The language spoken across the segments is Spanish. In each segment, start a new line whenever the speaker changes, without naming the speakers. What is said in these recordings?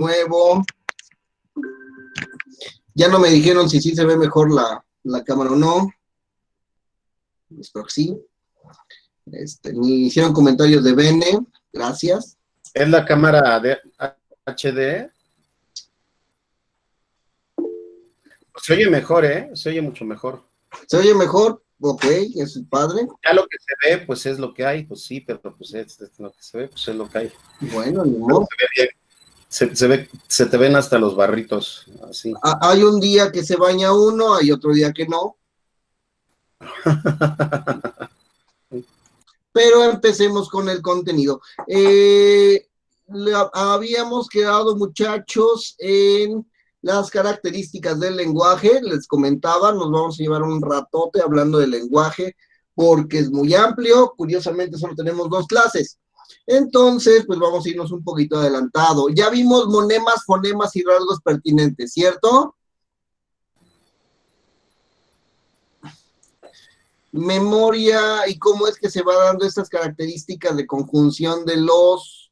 nuevo. Ya no me dijeron si sí se ve mejor la cámara o no. Espero que sí. Me hicieron comentarios de Bene. Gracias.
¿Es la cámara de HD? Se oye mejor, ¿eh? Se oye mucho mejor.
¿Se oye mejor? Ok, es padre.
Ya lo que se ve, pues es lo que hay, pues sí, pero pues es lo que se ve, pues es lo que hay.
Bueno, ni modo.
Se ve bien. Se te ven hasta los barritos, así.
Hay un día que se baña uno, hay otro día que no. Pero empecemos con el contenido. Habíamos quedado, muchachos, en las características del lenguaje. Les comentaba, nos vamos a llevar un ratote hablando del lenguaje, porque es muy amplio. Curiosamente, solo tenemos 2 clases. Entonces, pues vamos a irnos un poquito adelantado. Ya vimos monemas, fonemas y rasgos pertinentes, ¿cierto? Memoria y cómo es que se va dando estas características de conjunción de los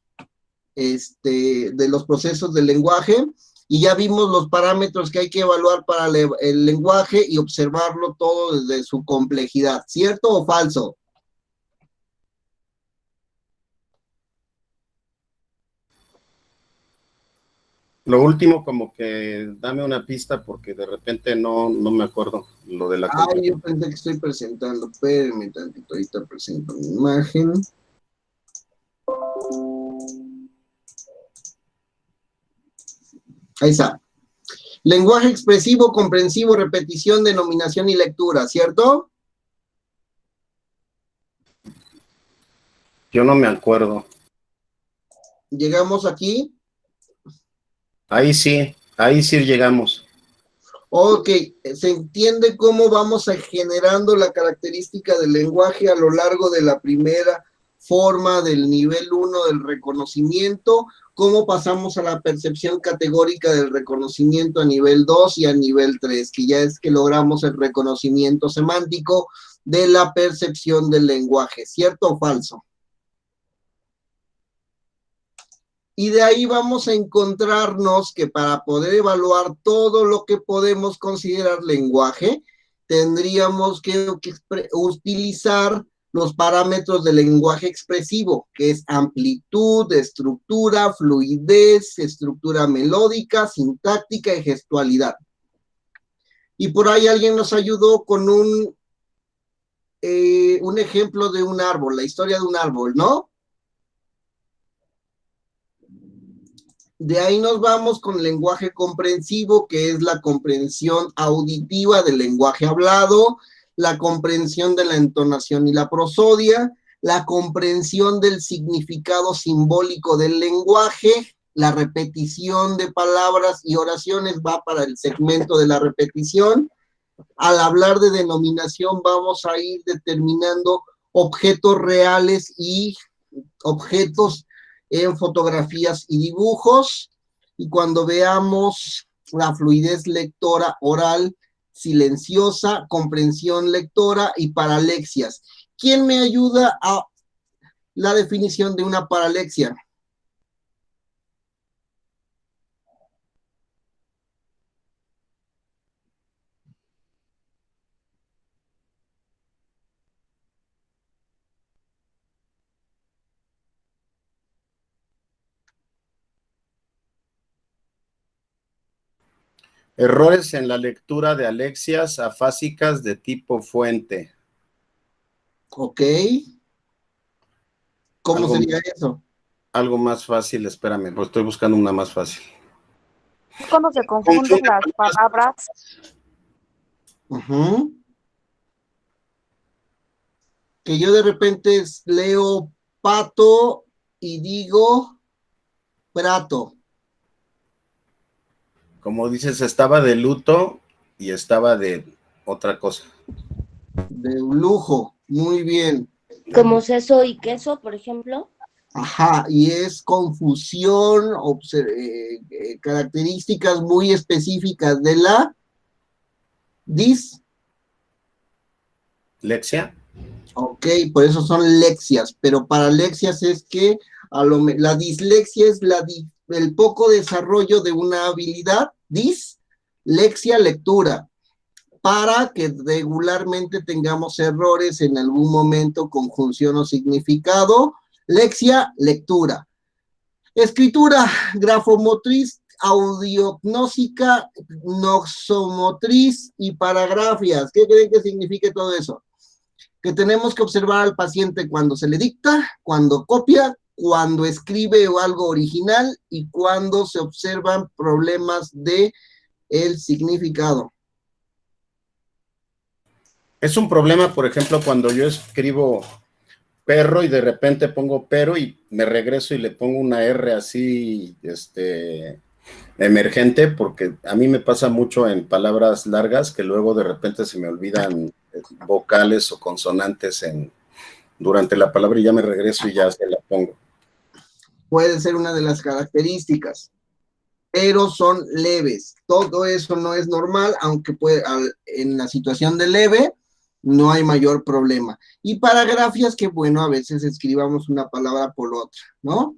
procesos del lenguaje, y ya vimos los parámetros que hay que evaluar para el lenguaje y observarlo todo desde su complejidad, ¿cierto o falso?
Lo último, como que dame una pista, porque de repente no me acuerdo lo de la
Yo pensé que estoy presentando, espérenme tantito, ahorita presento mi imagen. Ahí está. Lenguaje expresivo, comprensivo, repetición, denominación y lectura, ¿cierto?
Yo no me acuerdo.
¿Llegamos aquí?
Ahí sí llegamos.
Ok, se entiende cómo vamos generando la característica del lenguaje a lo largo de la primera forma del nivel 1 del reconocimiento, cómo pasamos a la percepción categórica del reconocimiento a nivel 2 y a nivel 3, que ya es que logramos el reconocimiento semántico de la percepción del lenguaje, ¿cierto o falso? Y de ahí vamos a encontrarnos que para poder evaluar todo lo que podemos considerar lenguaje, tendríamos que utilizar los parámetros del lenguaje expresivo, que es amplitud, estructura, fluidez, estructura melódica, sintáctica y gestualidad. Y por ahí alguien nos ayudó con un ejemplo de un árbol, la historia de un árbol, ¿no? De ahí nos vamos con lenguaje comprensivo, que es la comprensión auditiva del lenguaje hablado, la comprensión de la entonación y la prosodia, la comprensión del significado simbólico del lenguaje, la repetición de palabras y oraciones va para el segmento de la repetición. Al hablar de denominación vamos a ir determinando objetos reales y objetos en fotografías y dibujos, y cuando veamos la fluidez lectora oral, silenciosa, comprensión lectora y paralexias. ¿Quién me ayuda a la definición de una paralexia?
Errores en la lectura de alexias afásicas de tipo fuente.
Ok. ¿Cómo sería eso?
Algo más fácil, espérame, pues estoy buscando una más fácil.
Es cuando se confunden las palabras.
Que yo de repente leo pato y digo prato.
Como dices, estaba de luto y estaba de otra cosa.
De lujo, muy bien.
Como seso y queso, por ejemplo.
Ajá, y es confusión, características muy específicas de la
¿Lexia?
Ok, por eso son lexias, pero para lexias es que la dislexia es el poco desarrollo de una habilidad, dislexia, lectura, para que regularmente tengamos errores en algún momento, conjunción o significado. Lexia, lectura. Escritura, grafomotriz, audiognóstica, noxomotriz y paragrafias. ¿Qué creen que signifique todo eso? Que tenemos que observar al paciente cuando se le dicta, cuando copia, cuando escribe algo original y cuando se observan problemas de el significado.
Es un problema, por ejemplo, cuando yo escribo perro y de repente pongo pero y me regreso y le pongo una R así, emergente, porque a mí me pasa mucho en palabras largas que luego de repente se me olvidan vocales o consonantes durante la palabra y ya me regreso y ya se la pongo.
Puede ser una de las características, pero son leves. Todo eso no es normal, aunque en la situación de leve no hay mayor problema. Y paragrafias que, bueno, a veces escribamos una palabra por otra, ¿no?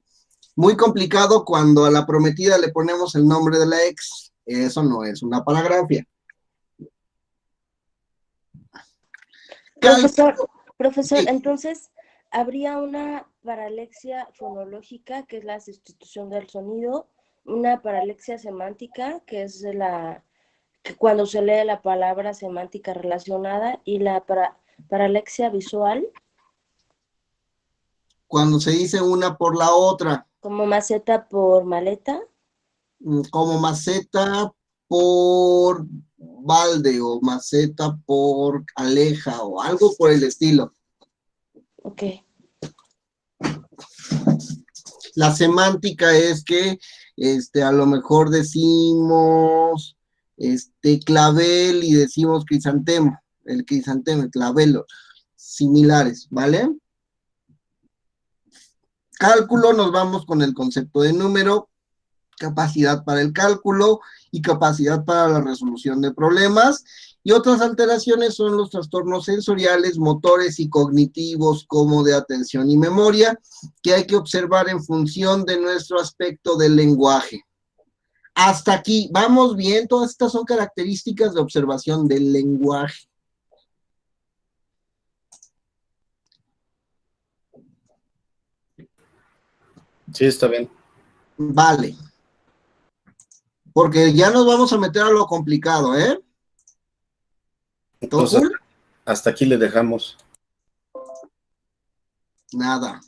Muy complicado cuando a la prometida le ponemos el nombre de la ex. Eso no es una paragrafia.
Profesor,
Sí.
entonces, ¿habría una paralexia fonológica, que es la sustitución del sonido, una paralexia semántica, que es que cuando se lee la palabra semántica relacionada, y la paralexia visual?
Cuando se dice una por la otra.
¿Como maceta por maleta?
Como maceta por balde o maceta por aleja o algo por el estilo.
Ok.
La semántica es que a lo mejor decimos clavel y decimos crisantemo, el crisantemo, el clavelo, similares, ¿vale? Cálculo, nos vamos con el concepto de número, capacidad para el cálculo y capacidad para la resolución de problemas. Y otras alteraciones son los trastornos sensoriales, motores y cognitivos, como de atención y memoria, que hay que observar en función de nuestro aspecto del lenguaje. Hasta aquí, ¿vamos bien? Todas estas son características de observación del lenguaje.
Sí, está bien.
Vale. Porque ya nos vamos a meter a lo complicado, ¿eh? ¿Todo
Entonces,
cool?
hasta aquí le dejamos.
Nada.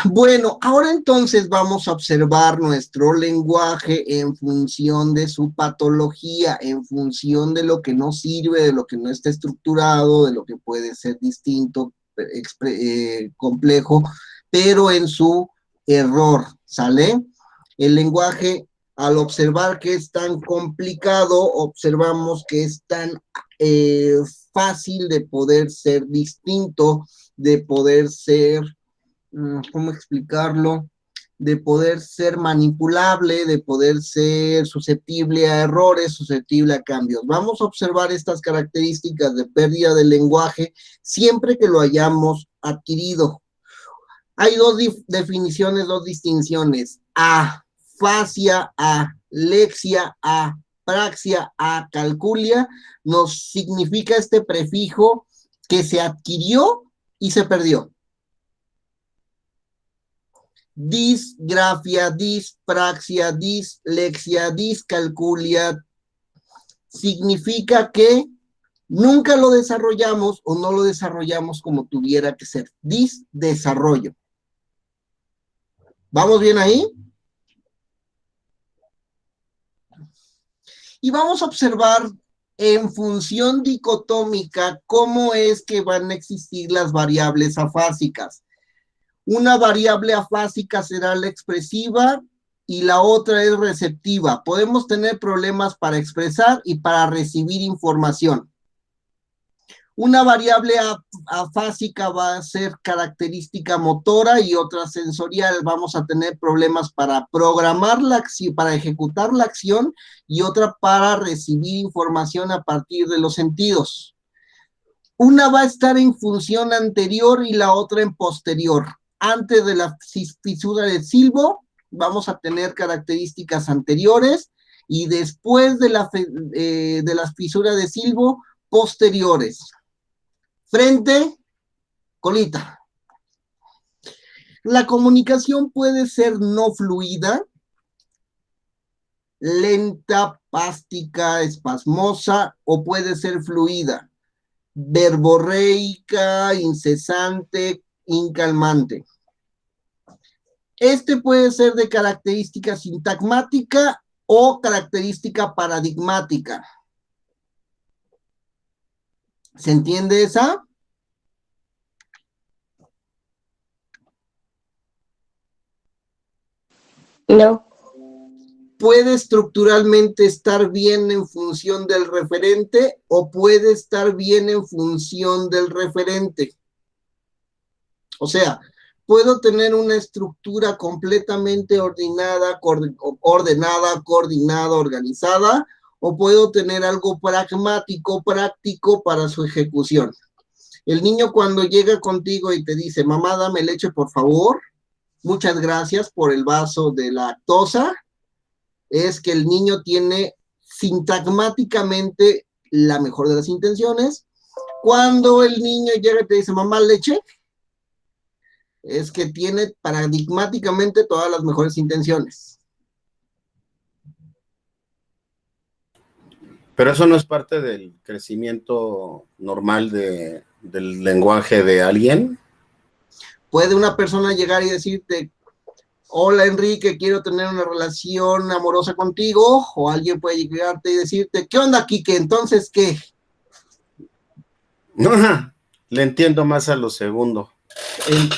Bueno, ahora entonces vamos a observar nuestro lenguaje en función de su patología, en función de lo que no sirve, de lo que no está estructurado, de lo que puede ser distinto, complejo, pero en su error, ¿sale? El lenguaje, al observar que es tan complicado, observamos que es tan fácil de poder ser distinto, de poder ser, ¿cómo explicarlo? De poder ser manipulable, de poder ser susceptible a errores, susceptible a cambios. Vamos a observar estas características de pérdida del lenguaje siempre que lo hayamos adquirido. Hay dos definiciones, dos distinciones: afasia, alexia, apraxia, acalculia. Nos significa este prefijo que se adquirió y se perdió. Disgrafia, dispraxia, dislexia, discalculia, significa que nunca lo desarrollamos o no lo desarrollamos como tuviera que ser. Desarrollo. ¿Vamos bien ahí? Y vamos a observar en función dicotómica cómo es que van a existir las variables afásicas. Una variable afásica será la expresiva y la otra es receptiva. Podemos tener problemas para expresar y para recibir información. Una variable afásica va a ser característica motora y otra sensorial. Vamos a tener problemas para programar la acción, para ejecutar la acción, y otra para recibir información a partir de los sentidos. Una va a estar en función anterior y la otra en posterior. antes de la fisura del silbo, vamos a tener características anteriores, y después de las fisuras de silbo, posteriores. Frente, colita. La comunicación puede ser no fluida, lenta, pástica, espasmosa, o puede ser fluida, verborreica, incesante, incalmante. Este puede ser de característica sintagmática o característica paradigmática. ¿Se entiende esa?
No.
Puede estructuralmente estar bien en función del referente o puede estar bien en función del referente. O sea, puedo tener una estructura completamente ordenada, coordinada, organizada, o puedo tener algo pragmático, práctico para su ejecución. El niño cuando llega contigo y te dice, mamá, dame leche, por favor, muchas gracias por el vaso de lactosa, es que el niño tiene sintagmáticamente la mejor de las intenciones. Cuando el niño llega y te dice, mamá, leche, es que tiene paradigmáticamente todas las mejores intenciones.
Pero eso no es parte del crecimiento normal del lenguaje de alguien.
Puede una persona llegar y decirte, hola Enrique, quiero tener una relación amorosa contigo, o alguien puede llegarte y decirte, ¿qué onda, Quique? Entonces, ¿qué?
Le entiendo más a lo segundo.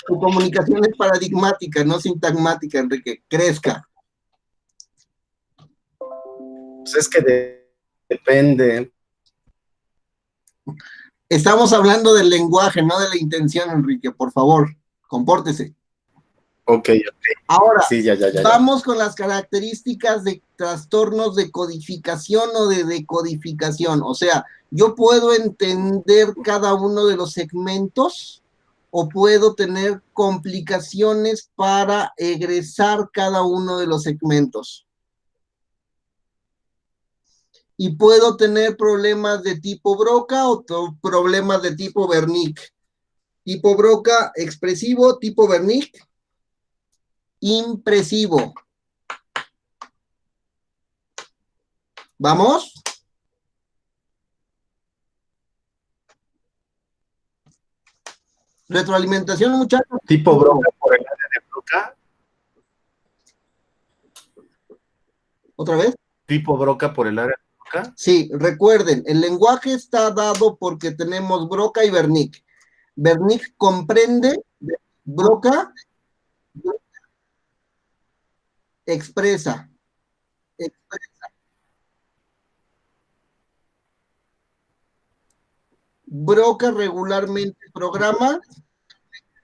Tu comunicación es paradigmática, no sintagmática, Enrique. Crezca.
Pues es que depende.
Estamos hablando del lenguaje, no de la intención, Enrique. Por favor, compórtese.
Ok.
Ahora,
sí, ya.
vamos con las características de trastornos de codificación o de decodificación. O sea, yo puedo entender cada uno de los segmentos o puedo tener complicaciones para egresar cada uno de los segmentos. Y puedo tener problemas de tipo Broca o problemas de tipo Wernicke. Tipo Broca, expresivo, tipo Wernicke, impresivo. ¿Vamos? Retroalimentación, muchachos.
Tipo Broca por el área de Broca.
¿Otra vez?
Tipo Broca por el área de Broca.
Sí, recuerden, el lenguaje está dado porque tenemos Broca y Wernicke. Wernicke comprende, Broca expresa. Broca regularmente programa,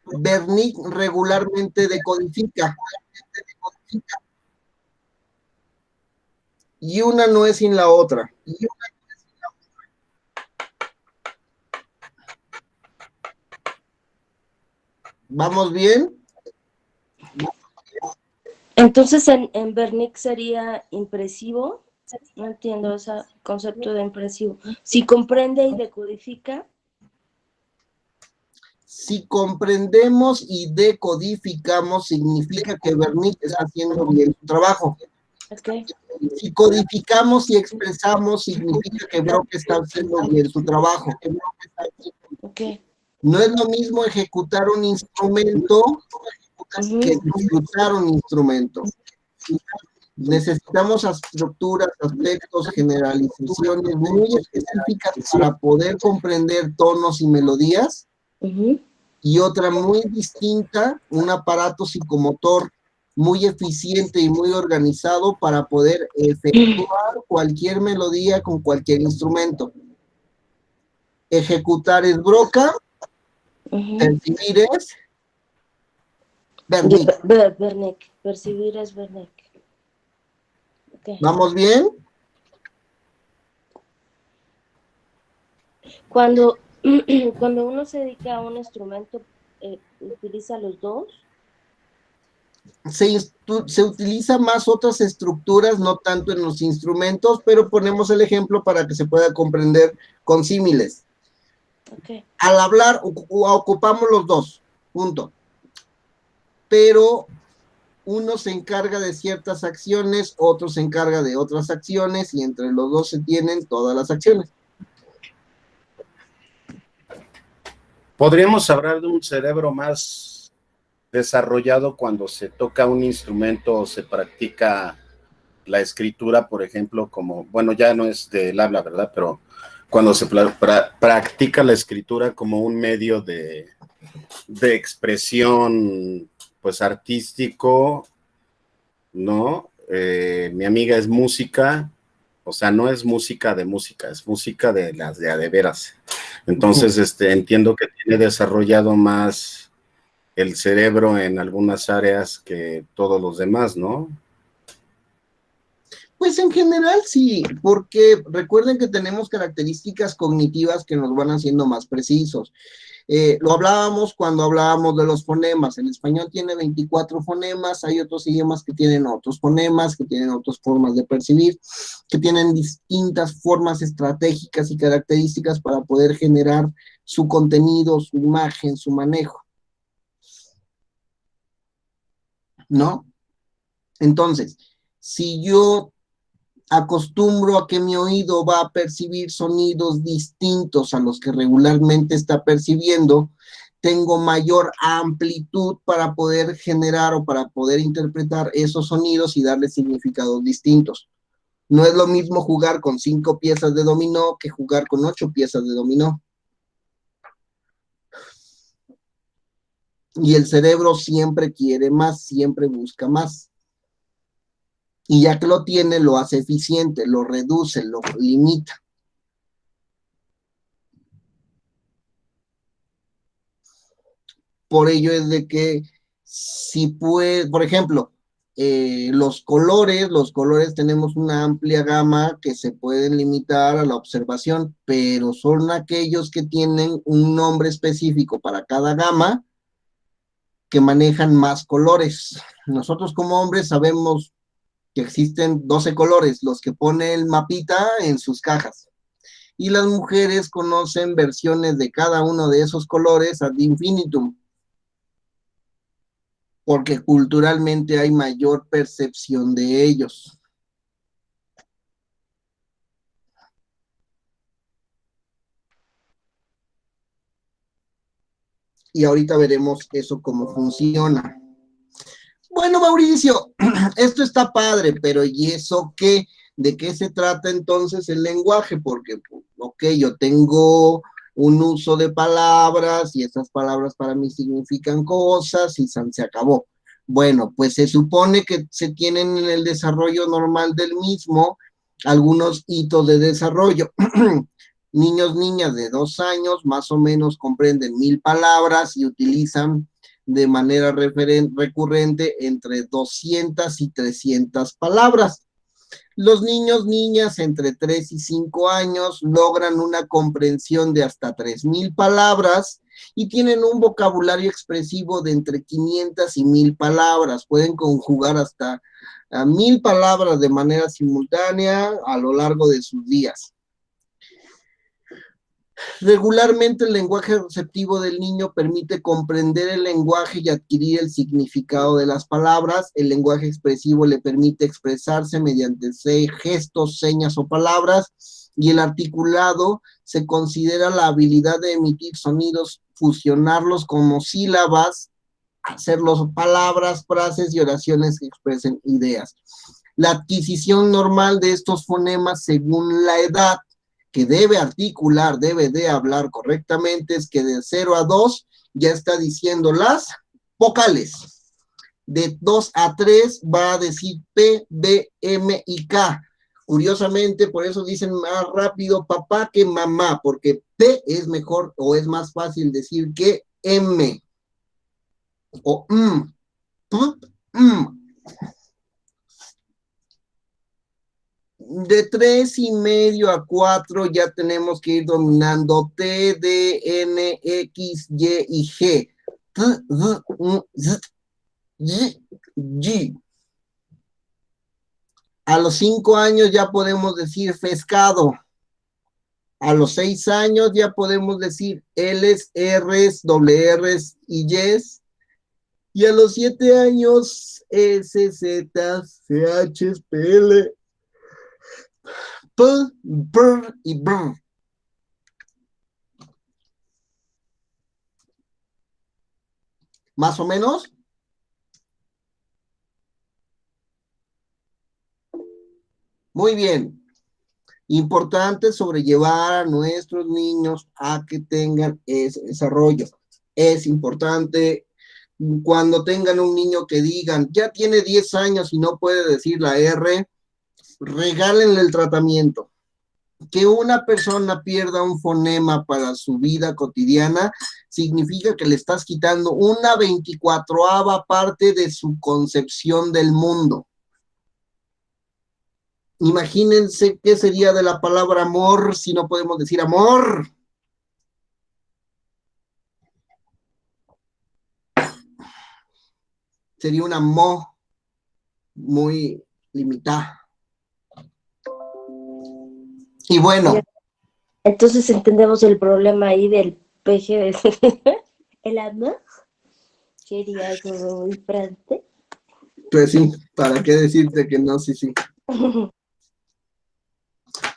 Wernicke regularmente decodifica. Y una no es sin la otra. ¿Vamos bien?
Entonces, en Wernicke sería impresivo. No entiendo ese concepto de impresivo. Si comprende y decodifica.
Si comprendemos y decodificamos, significa que Wernicke está haciendo bien su trabajo.
Okay.
Si codificamos y expresamos, significa que Broca está haciendo bien su trabajo.
Okay.
No es lo mismo ejecutar un instrumento que disfrutar un instrumento. Necesitamos estructuras, aspectos, generalizaciones muy específicas para poder comprender tonos y melodías. Y otra muy distinta, un aparato psicomotor muy eficiente y muy organizado para poder efectuar cualquier melodía con cualquier instrumento. Ejecutar es Broca, percibir es Wernicke.
Wernicke. Percibir es Wernicke. Okay.
¿Vamos bien?
Cuando uno se dedica a un instrumento, ¿utiliza los dos?
se utiliza más otras estructuras, no tanto en los instrumentos, pero ponemos el ejemplo para que se pueda comprender con símiles.
Okay.
Al hablar ocupamos los dos, punto. Pero uno se encarga de ciertas acciones, otro se encarga de otras acciones, y entre los dos se tienen todas las acciones.
¿Podríamos hablar de un cerebro más desarrollado cuando se toca un instrumento o se practica la escritura, por ejemplo, como, bueno, ya no es del habla, ¿verdad? Pero cuando se practica la escritura como un medio de expresión, pues, artístico, ¿no? Mi amiga es música, o sea, no es música de música, es música de las de a de veras. Entonces, entiendo que tiene desarrollado más el cerebro en algunas áreas que todos los demás, ¿no?
Pues en general sí, porque recuerden que tenemos características cognitivas que nos van haciendo más precisos. Lo hablábamos cuando hablábamos de los fonemas. El español tiene 24 fonemas, hay otros idiomas que tienen otros fonemas, que tienen otras formas de percibir, que tienen distintas formas estratégicas y características para poder generar su contenido, su imagen, su manejo. ¿No? Entonces, si yo acostumbro a que mi oído va a percibir sonidos distintos a los que regularmente está percibiendo, tengo mayor amplitud para poder generar o para poder interpretar esos sonidos y darle significados distintos. No es lo mismo jugar con 5 piezas de dominó que jugar con 8 piezas de dominó. Y el cerebro siempre quiere más, siempre busca más. Y ya que lo tiene, lo hace eficiente, lo reduce, lo limita. Por ello es de que si puede, por ejemplo, los colores tenemos una amplia gama que se pueden limitar a la observación, pero son aquellos que tienen un nombre específico para cada gama que manejan más colores. Nosotros como hombres sabemos que existen 12 colores, los que pone el mapita en sus cajas. Y las mujeres conocen versiones de cada uno de esos colores ad infinitum, porque culturalmente hay mayor percepción de ellos. Y ahorita veremos eso cómo funciona. Bueno, Mauricio, esto está padre, pero ¿y eso qué? ¿De qué se trata entonces el lenguaje? Porque, ok, yo tengo un uso de palabras y esas palabras para mí significan cosas y se acabó. Bueno, pues se supone que se tienen en el desarrollo normal del mismo algunos hitos de desarrollo. Niños, niñas de 2 años más o menos comprenden 1000 palabras y utilizan de manera recurrente entre 200 y 300 palabras. Los niños, niñas entre 3 y 5 años logran una comprensión de hasta 3000 palabras y tienen un vocabulario expresivo de entre 500 y 1000 palabras. Pueden conjugar hasta 1000 palabras de manera simultánea a lo largo de sus días. Regularmente el lenguaje receptivo del niño permite comprender el lenguaje y adquirir el significado de las palabras. El lenguaje expresivo le permite expresarse mediante gestos, señas o palabras, y el articulado se considera la habilidad de emitir sonidos, fusionarlos como sílabas, hacerlos palabras, frases y oraciones que expresen ideas. La adquisición normal de estos fonemas según la edad que debe articular, debe de hablar correctamente, es que de 0 a 2 ya está diciendo las vocales. De 2 a 3 va a decir P, B, M y K. Curiosamente, por eso dicen más rápido papá que mamá, porque P es mejor o es más fácil decir que M. O P, De 3,5 a 4 ya tenemos que ir dominando T, D, N, X, Y y G. T, D, Z. Y. A los 5 años ya podemos decir pescado. A los 6 años ya podemos decir L's, R's, doble R's y Y's. Y a los 7 años S, Z, C, H, P, L, P, BR y BR. ¿Más o menos? Muy bien. Importante sobrellevar a nuestros niños a que tengan ese desarrollo. Es importante cuando tengan un niño que digan, ya tiene 10 años y no puede decir la R, regálenle el tratamiento. Que una persona pierda un fonema para su vida cotidiana significa que le estás quitando una 24ª parte de su concepción del mundo. Imagínense qué sería de la palabra amor si no podemos decir amor. Sería una mo muy limitada. Y bueno.
Entonces entendemos el problema ahí del peje, el amor. Sería algo muy frante.
Pues sí, ¿para qué decirte que no? Sí, sí.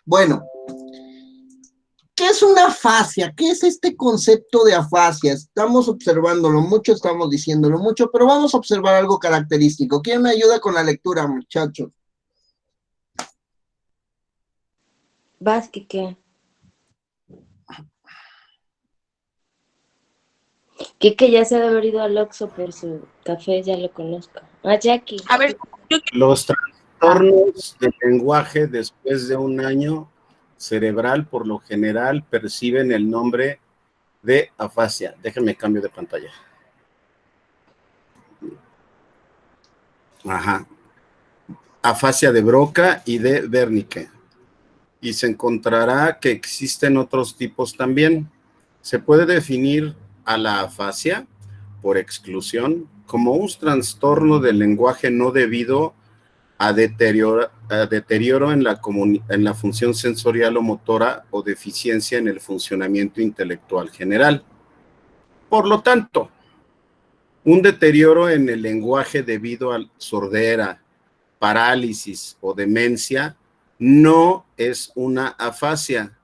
Bueno, ¿qué es una afasia? ¿Qué es este concepto de afasia? Estamos observándolo mucho, estamos diciéndolo mucho, pero vamos a observar algo característico. ¿Quién me ayuda con la lectura, muchachos?
Vas, ¿qué? Kike ya se ha de haber ido al Oxxo por su café, ya lo conozco. Ah, Jackie.
A ver,
Los trastornos del lenguaje después de un año cerebral por lo general perciben el nombre de afasia. Déjenme cambio de pantalla. Ajá. Afasia de Broca y de Wernicke. Y se encontrará que existen otros tipos también. Se puede definir a la afasia, por exclusión, como un trastorno del lenguaje no debido a deterioro en la función sensorial o motora o deficiencia en el funcionamiento intelectual general. Por lo tanto, un deterioro en el lenguaje debido a sordera, parálisis o demencia no es una afasia.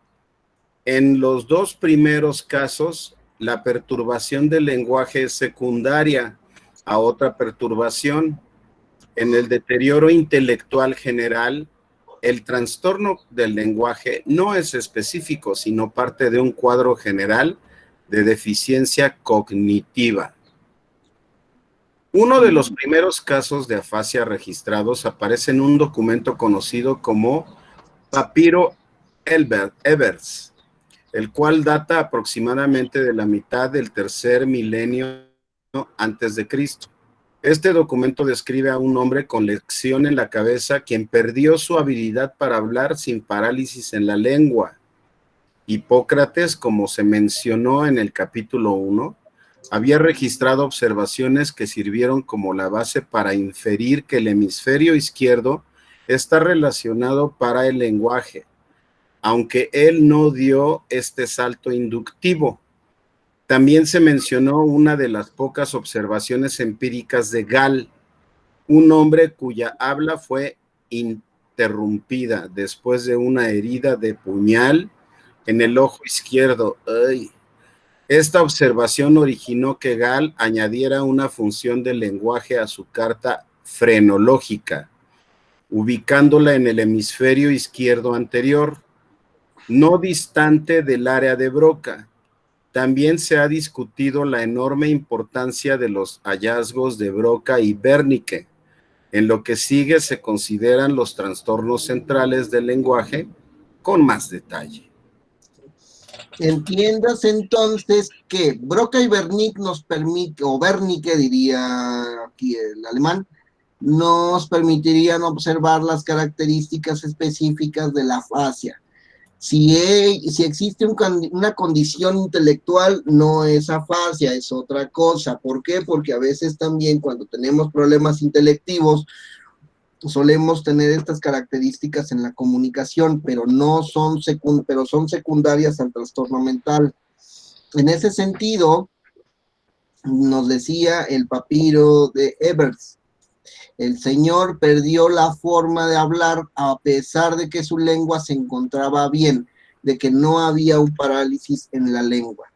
En los dos primeros casos, la perturbación del lenguaje es secundaria a otra perturbación. En el deterioro intelectual general, el trastorno del lenguaje no es específico, sino parte de un cuadro general de deficiencia cognitiva. Uno de los primeros casos de afasia registrados aparece en un documento conocido como Papiro Ebers, el cual data aproximadamente de la mitad del tercer milenio antes de Cristo. Este documento describe a un hombre con lesión en la cabeza quien perdió su habilidad para hablar sin parálisis en la lengua. Hipócrates, como se mencionó en el capítulo 1, había registrado observaciones que sirvieron como la base para inferir que el hemisferio izquierdo está relacionado para el lenguaje, aunque él no dio este salto inductivo. También se mencionó una de las pocas observaciones empíricas de Gall, un hombre cuya habla fue interrumpida después de una herida de puñal en el ojo izquierdo. ¡Ay! Esta observación originó que Gall añadiera una función del lenguaje a su carta frenológica, ubicándola en el hemisferio izquierdo anterior, no distante del área de Broca. También se ha discutido la enorme importancia de los hallazgos de Broca y Wernicke. En lo que sigue se consideran los trastornos centrales del lenguaje con más detalle.
Entiendas entonces que Broca y Wernicke nos permite, o Wernicke diría aquí el alemán, nos permitirían observar las características específicas de la afasia. Si existe una condición intelectual, no es afasia, es otra cosa. ¿Por qué? Porque a veces también cuando tenemos problemas intelectivos, solemos tener estas características en la comunicación, pero no son, pero son secundarias al trastorno mental. En ese sentido, nos decía el papiro de Ebers, el señor perdió la forma de hablar a pesar de que su lengua se encontraba bien, de que no había un parálisis en la lengua.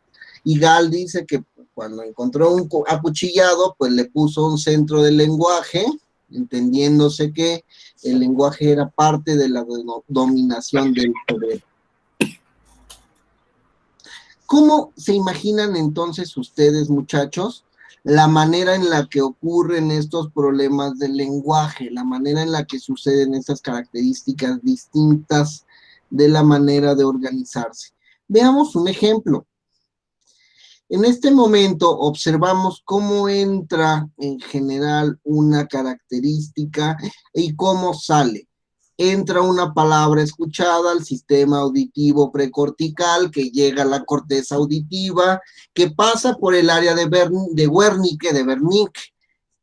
Y Gall dice que cuando encontró un acuchillado, pues le puso un centro del lenguaje, entendiéndose que el lenguaje era parte de la dominación del poder. ¿Cómo se imaginan entonces ustedes, muchachos, la manera en la que ocurren estos problemas del lenguaje, la manera en la que suceden estas características distintas de la manera de organizarse? Veamos un ejemplo. En este momento observamos cómo entra en general una característica y cómo sale. Entra una palabra escuchada al sistema auditivo precortical, que llega a la corteza auditiva, que pasa por el área de Wernicke,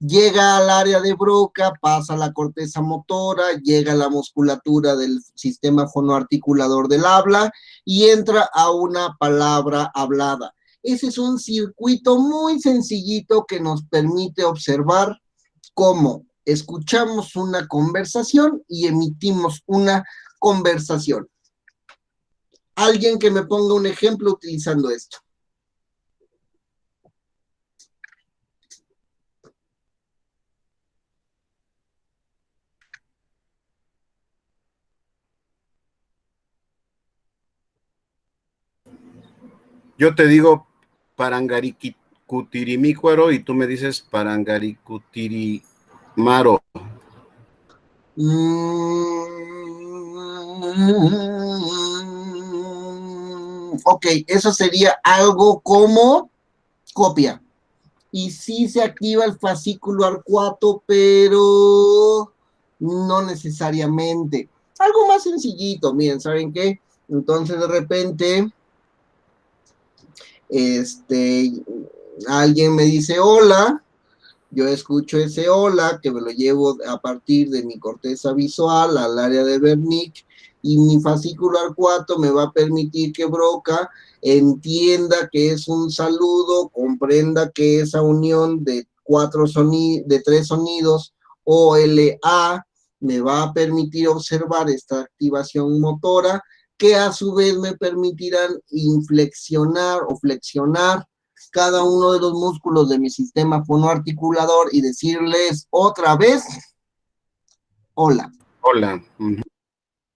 llega al área de Broca, pasa a la corteza motora, llega a la musculatura del sistema fonoarticulador del habla y entra a una palabra hablada. Ese es un circuito muy sencillito que nos permite observar cómo escuchamos una conversación y emitimos una conversación. Alguien que me ponga un ejemplo utilizando esto.
Yo te digo Parangaricutirimícuaro y tú me dices Parangaricutirimaro.
Ok, eso sería algo como copia. Y sí se activa el fascículo arcuato, pero no necesariamente. Algo más sencillito, miren, ¿saben qué? Entonces de repente, alguien me dice hola, yo escucho ese hola, que me lo llevo a partir de mi corteza visual al área de Wernicke, y mi fascículo arcuato me va a permitir que Broca entienda que es un saludo, comprenda que esa unión de tres sonidos, OLA, me va a permitir observar esta activación motora, que a su vez me permitirán inflexionar o flexionar cada uno de los músculos de mi sistema fonoarticulador y decirles otra vez, hola.
Hola.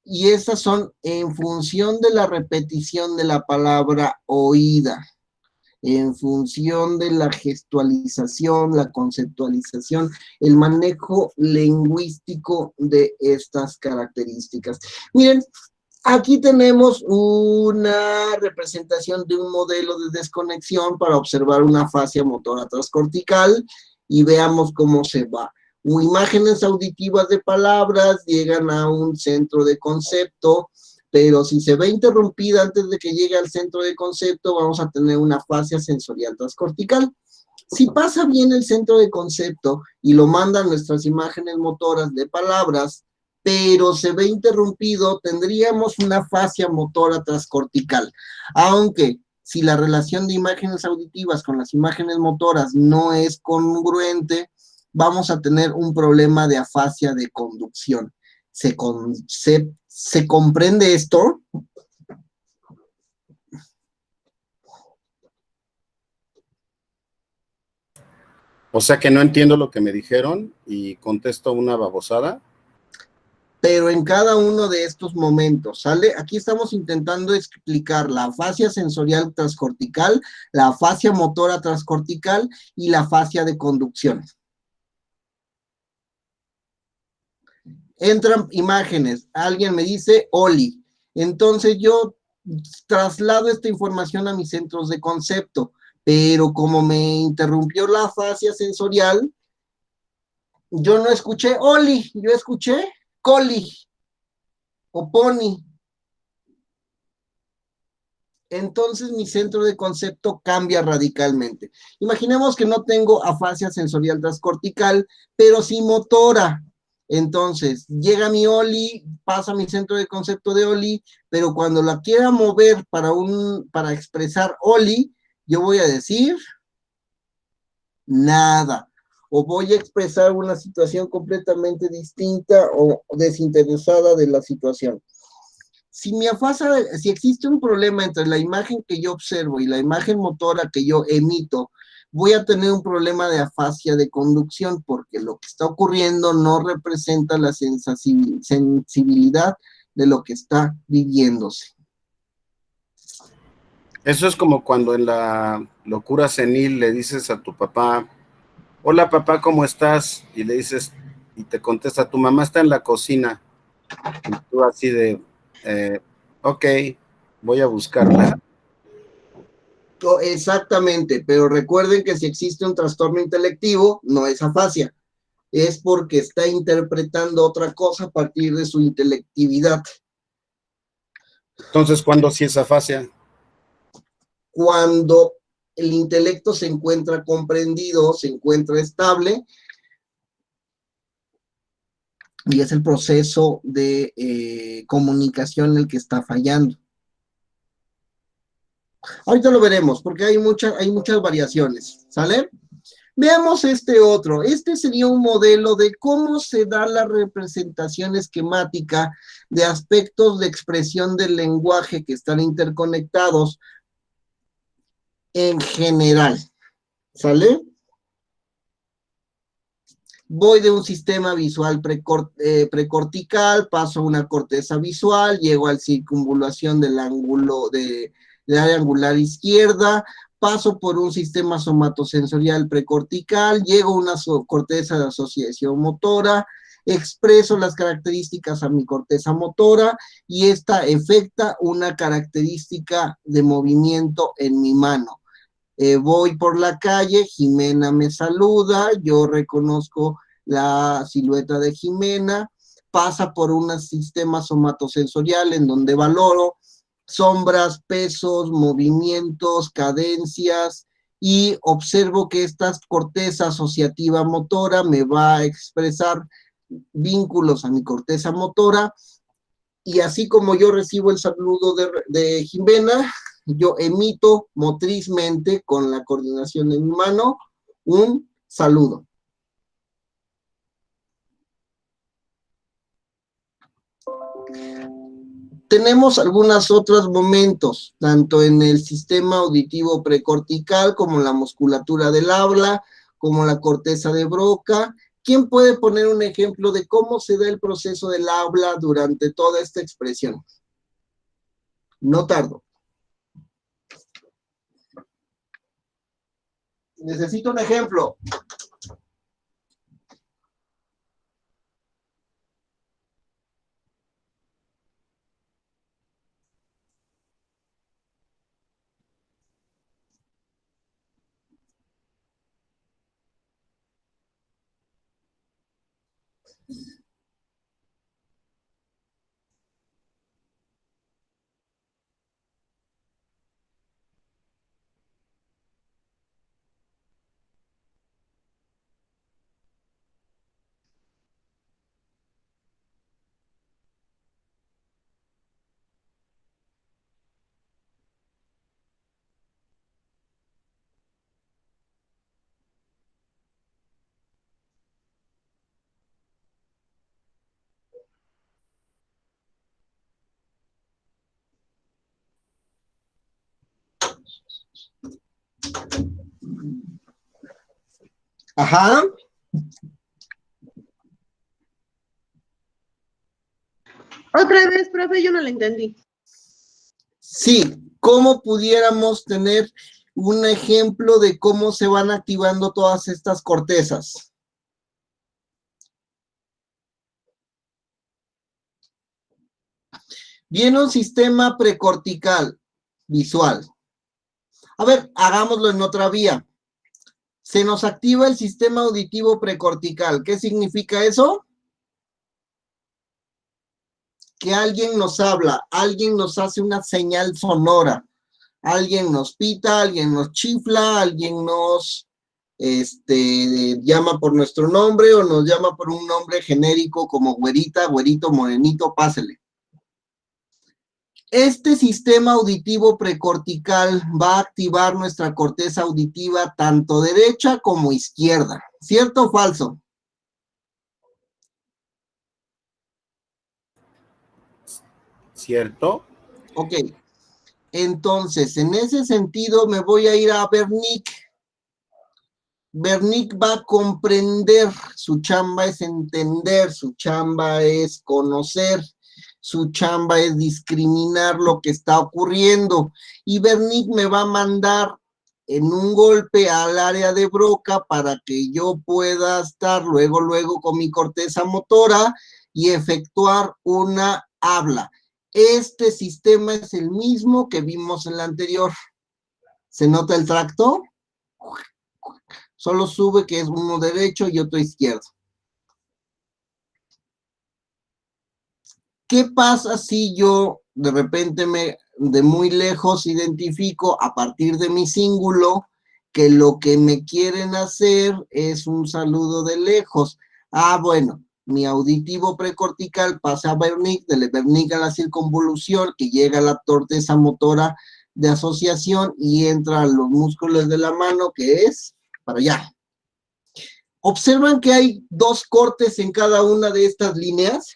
Y estas son en función de la repetición de la palabra oída, en función de la gestualización, la conceptualización, el manejo lingüístico de estas características. Miren, aquí tenemos una representación de un modelo de desconexión para observar una fascia motora transcortical y veamos cómo se va. Imágenes auditivas de palabras llegan a un centro de concepto, pero si se ve interrumpida antes de que llegue al centro de concepto, vamos a tener una fascia sensorial transcortical. Si pasa bien el centro de concepto y lo mandan nuestras imágenes motoras de palabras, pero se ve interrumpido, tendríamos una fascia motora transcortical. Aunque si la relación de imágenes auditivas con las imágenes motoras no es congruente, vamos a tener un problema de afasia de conducción. ¿Se comprende esto?
O sea que no entiendo lo que me dijeron y contesto una babosada.
Pero en cada uno de estos momentos, ¿sale? Aquí estamos intentando explicar la afasia sensorial transcortical, la afasia motora transcortical y la afasia de conducción. Entran imágenes, alguien me dice Oli, entonces yo traslado esta información a mis centros de concepto, pero como me interrumpió la afasia sensorial, yo no escuché Oli, yo escuché Coli o Pony. entonces mi centro de concepto cambia radicalmente. Imaginemos que no tengo afasia sensorial transcortical, pero sí motora. Entonces, llega mi OLI, pasa mi centro de concepto de OLI, pero cuando la quiera mover para expresar OLI, yo voy a decir nada. O voy a expresar una situación completamente distinta o desinteresada de la situación. Si existe un problema entre la imagen que yo observo y la imagen motora que yo emito, voy a tener un problema de afasia de conducción, porque lo que está ocurriendo no representa la sensibilidad de lo que está viviéndose.
Eso es como cuando en la locura senil le dices a tu papá, hola papá, ¿cómo estás? Y le dices, y te contesta, tu mamá está en la cocina. Y tú así de, ok, voy a buscarla.
Exactamente, pero recuerden que si existe un trastorno intelectivo, no es afasia, es porque está interpretando otra cosa a partir de su intelectividad.
Entonces, ¿cuándo sí es afasia?
Cuando el intelecto se encuentra comprendido, se encuentra estable, y es el proceso de comunicación el que está fallando. Ahorita lo veremos, porque hay muchas variaciones, ¿sale? Veamos este otro. Este sería un modelo de cómo se da la representación esquemática de aspectos de expresión del lenguaje que están interconectados en general, ¿sale? Voy de un sistema visual precortical, paso a una corteza visual, llego a la circunvalación del ángulo del área angular izquierda, paso por un sistema somatosensorial precortical, llego a una corteza de asociación motora, expreso las características a mi corteza motora y esta efecta una característica de movimiento en mi mano. Voy por la calle, Jimena me saluda, yo reconozco la silueta de Jimena, pasa por un sistema somatosensorial en donde valoro sombras, pesos, movimientos, cadencias, y observo que esta corteza asociativa motora me va a expresar vínculos a mi corteza motora, y así como yo recibo el saludo de Jimena, yo emito motrizmente con la coordinación de mi mano un saludo. Tenemos algunos otros momentos, tanto en el sistema auditivo precortical como la musculatura del habla, como la corteza de Broca. ¿Quién puede poner un ejemplo de cómo se da el proceso del habla durante toda esta expresión? No tardo. Necesito un ejemplo. Ajá.
Otra vez, profe, yo no la entendí.
Sí, ¿cómo pudiéramos tener un ejemplo de cómo se van activando todas estas cortezas? Viene un sistema precortical visual. A ver, hagámoslo en otra vía. Se nos activa el sistema auditivo precortical. ¿Qué significa eso? Que alguien nos habla, alguien nos hace una señal sonora. Alguien nos pita, alguien nos chifla, alguien nos llama por nuestro nombre o nos llama por un nombre genérico como güerita, güerito, morenito, pásele. Este sistema auditivo precortical va a activar nuestra corteza auditiva tanto derecha como izquierda. ¿Cierto o falso?
¿Cierto?
Ok. Entonces, en ese sentido me voy a ir a Wernicke. Wernicke va a comprender, su chamba es entender, su chamba es conocer, su chamba es discriminar lo que está ocurriendo. Y Wernicke me va a mandar en un golpe al área de Broca para que yo pueda estar luego con mi corteza motora y efectuar una habla. Este sistema es el mismo que vimos en la anterior. ¿Se nota el tracto? Solo sube que es uno derecho y otro izquierdo. ¿Qué pasa si yo de repente de muy lejos identifico a partir de mi cíngulo que lo que me quieren hacer es un saludo de lejos? Ah, bueno, mi auditivo precortical pasa a Wernicke, de Wernicke a la circunvolución, que llega a la corteza motora de asociación y entra a los músculos de la mano, que es para allá. ¿Observan que hay dos cortes en cada una de estas líneas?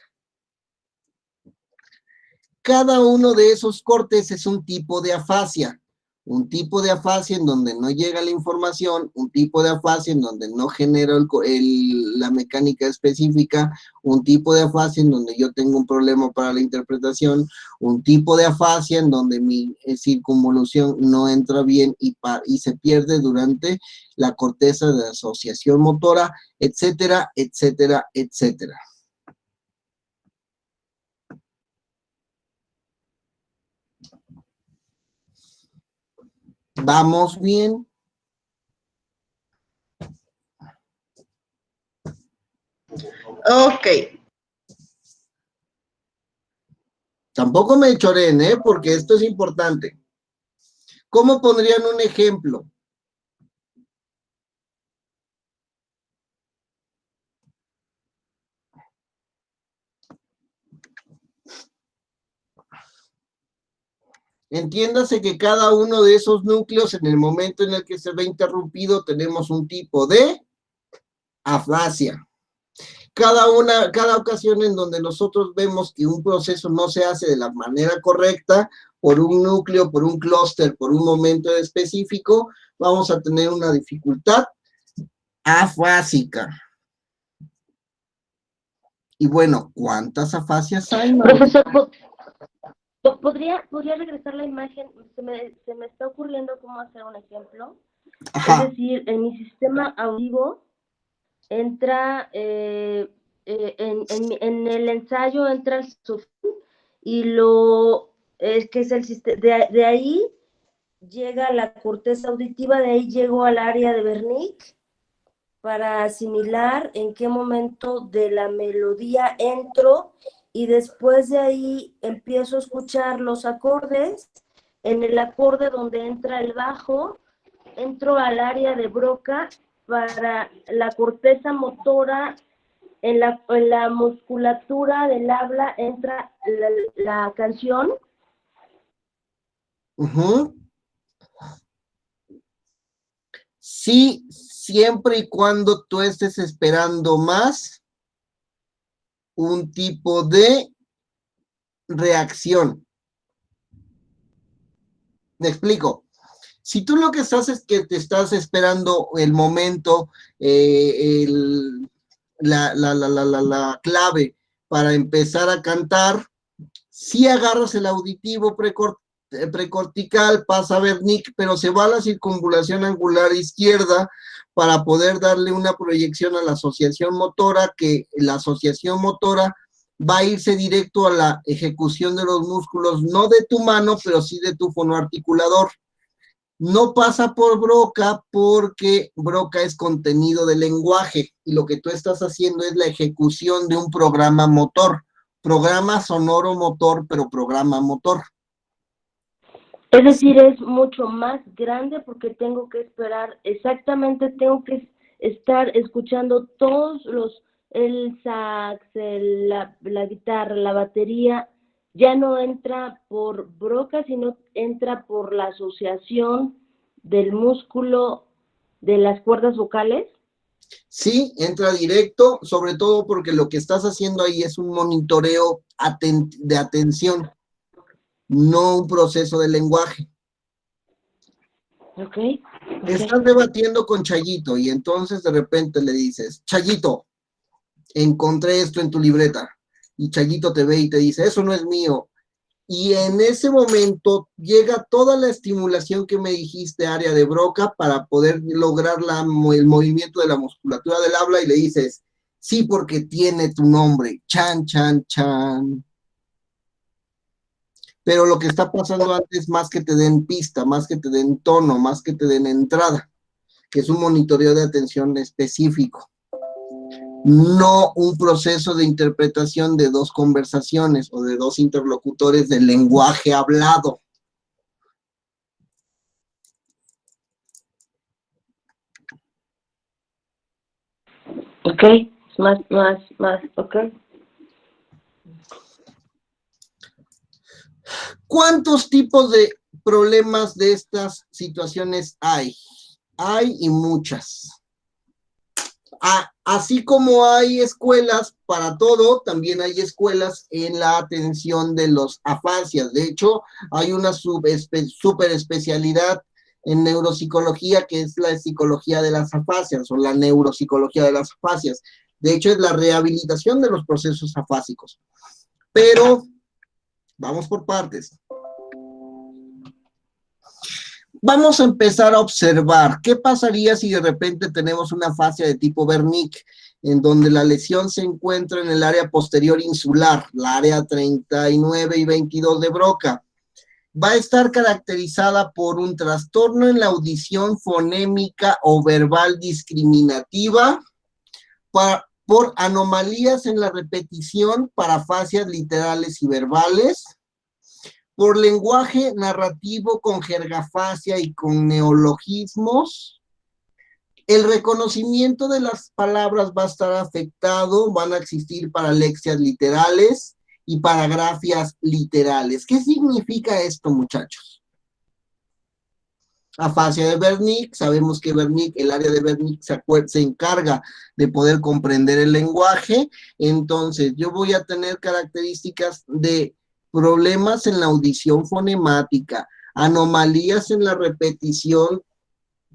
Cada uno de esos cortes es un tipo de afasia. Un tipo de afasia en donde no llega la información, un tipo de afasia en donde no genera la mecánica específica, un tipo de afasia en donde yo tengo un problema para la interpretación, un tipo de afasia en donde mi circunvolución no entra bien y se pierde durante la corteza de asociación motora, etcétera, etcétera, etcétera. ¿Vamos bien?
Ok.
Tampoco me choren, porque esto es importante. ¿Cómo pondrían un ejemplo? Entiéndase que cada uno de esos núcleos, en el momento en el que se ve interrumpido, tenemos un tipo de afasia. Cada ocasión en donde nosotros vemos que un proceso no se hace de la manera correcta, por un núcleo, por un clúster, por un momento específico, vamos a tener una dificultad afásica. Y bueno, ¿cuántas afasias hay, Mauro?
Profesor, ¿podría regresar la imagen? Se me está ocurriendo cómo hacer un ejemplo.
Ajá.
Es decir, en mi sistema auditivo entra, en el ensayo entra el sofón y que es el sistema, de ahí llega la corteza auditiva, de ahí llego al área de Wernicke para asimilar en qué momento de la melodía entro y después de ahí empiezo a escuchar los acordes. En el acorde donde entra el bajo, entro al área de Broca para la corteza motora, en la musculatura del habla entra la canción.
Uh-huh. Sí, siempre y cuando tú estés esperando más un tipo de reacción. Me explico. Si tú lo que estás es que te estás esperando el momento, la clave para empezar a cantar, si agarras el auditivo precortical, pasa a Wernicke, pero se va a la circunvalación angular izquierda para poder darle una proyección a la asociación motora, que la asociación motora va a irse directo a la ejecución de los músculos, no de tu mano, pero sí de tu fonoarticulador. No pasa por Broca porque Broca es contenido de lenguaje y lo que tú estás haciendo es la ejecución de un programa motor. Programa sonoro motor, pero programa motor.
Es decir, es mucho más grande porque tengo que esperar, exactamente tengo que estar escuchando el sax, la guitarra, la batería, ya no entra por Broca, sino entra por la asociación del músculo de las cuerdas vocales.
Sí, entra directo, sobre todo porque lo que estás haciendo ahí es un monitoreo de atención, no un proceso de lenguaje.
Ok.
Estás debatiendo con Chayito y entonces de repente le dices, Chayito, encontré esto en tu libreta. Y Chayito te ve y te dice, eso no es mío. Y en ese momento llega toda la estimulación que me dijiste, área de Broca, para poder lograr el movimiento de la musculatura del habla y le dices, sí, porque tiene tu nombre, chan, chan, chan. Pero lo que está pasando antes, más que te den pista, más que te den tono, más que te den entrada, que es un monitoreo de atención específico, no un proceso de interpretación de dos conversaciones o de dos interlocutores del lenguaje hablado.
Ok, más, ok.
¿Cuántos tipos de problemas de estas situaciones hay? Hay y muchas. Así como hay escuelas para todo, también hay escuelas en la atención de los afasias. De hecho, hay una super especialidad en neuropsicología que es la psicología de las afasias o la neuropsicología de las afasias. De hecho, es la rehabilitación de los procesos afásicos. Pero vamos por partes. Vamos a empezar a observar qué pasaría si de repente tenemos una fascia de tipo Wernicke, en donde la lesión se encuentra en el área posterior insular, la área 39 y 22 de Broca. Va a estar caracterizada por un trastorno en la audición fonémica o verbal discriminativa, por anomalías en la repetición para fascias literales y verbales, por lenguaje narrativo con jergafasia y con neologismos. El reconocimiento de las palabras va a estar afectado, van a existir paralexias literales y paragrafias literales. ¿Qué significa esto, muchachos? Afasia de Wernicke, sabemos que Wernicke, el área de Wernicke se encarga de poder comprender el lenguaje, entonces yo voy a tener características de problemas en la audición fonemática, anomalías en la repetición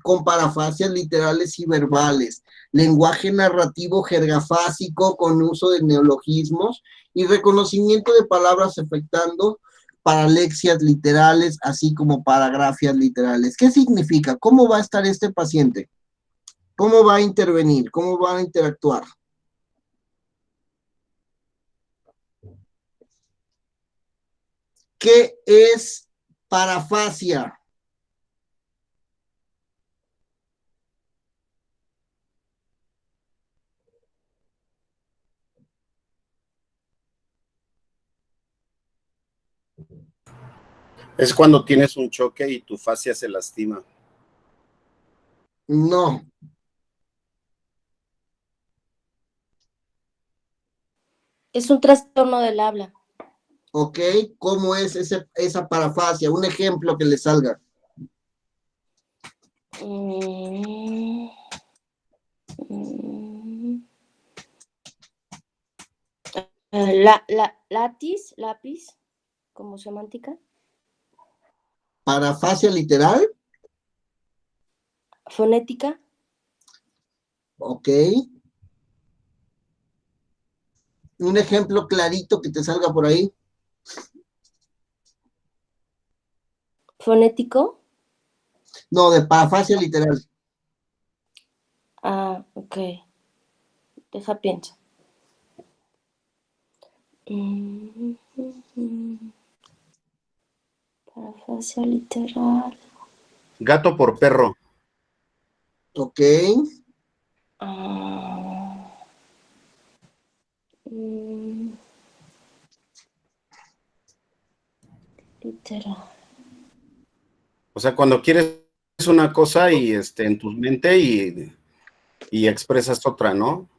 con parafasias literales y verbales, lenguaje narrativo jergafásico con uso de neologismos y reconocimiento de palabras afectando paralexias literales, así como paragrafias literales. ¿Qué significa? ¿Cómo va a estar este paciente? ¿Cómo va a intervenir? ¿Cómo va a interactuar? ¿Qué es parafasia?
Es cuando tienes un choque y tu fascia se lastima.
No.
Es un trastorno del habla.
¿Ok? ¿Cómo es esa parafasia? Un ejemplo que le salga.
Lápiz, como semántica.
¿Parafasia literal?
Fonética.
Ok. Un ejemplo clarito que te salga por ahí.
Fonético.
No, de parafasia literal.
Ah, ok. Deja pienso. Parafasia literal.
Gato por perro.
Ok.
Literal.
O sea, cuando quieres una cosa y en tu mente y expresas otra, ¿no?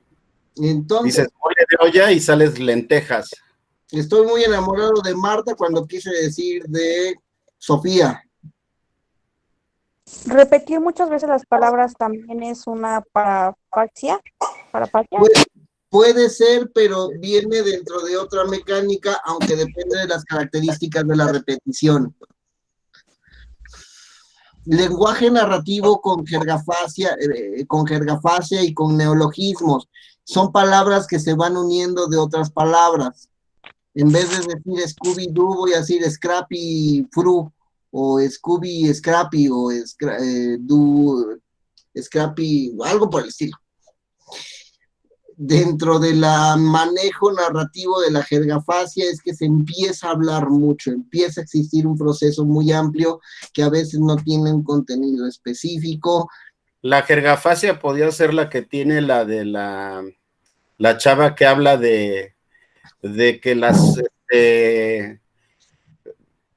Entonces,
Dices mole de olla y sales lentejas.
estoy muy enamorado de Marta cuando quise decir de Sofía.
Repetir muchas veces las palabras también es una parafasia. Parafasia.
Puede ser, pero viene dentro de otra mecánica, aunque depende de las características de la repetición. Lenguaje narrativo con jergafasia y con neologismos. Son palabras que se van uniendo de otras palabras. En vez de decir Scooby-Doo, voy a decir Scrappy Fru, o Scooby Scrappy, o Scrappy, algo por el estilo. Dentro del manejo narrativo de la jergafasia es que se empieza a hablar mucho, empieza a existir un proceso muy amplio que a veces no tiene un contenido específico.
La jergafasia podría ser la que tiene la de la chava que habla de que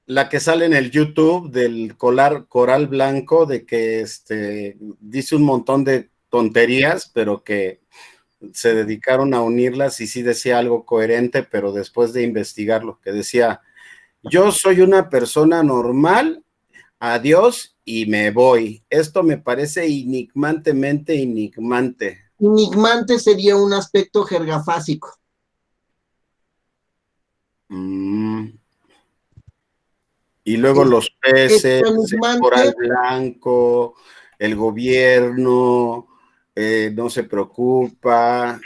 la que sale en el YouTube del coral blanco, de que dice un montón de tonterías, pero que se dedicaron a unirlas y sí decía algo coherente, pero después de investigarlo, que decía, yo soy una persona normal, adiós y me voy. Esto me parece enigmantemente enigmante.
Enigmante sería un aspecto jergafásico.
Y luego los peces, el coral
enigmante,
blanco, el gobierno, no se preocupa,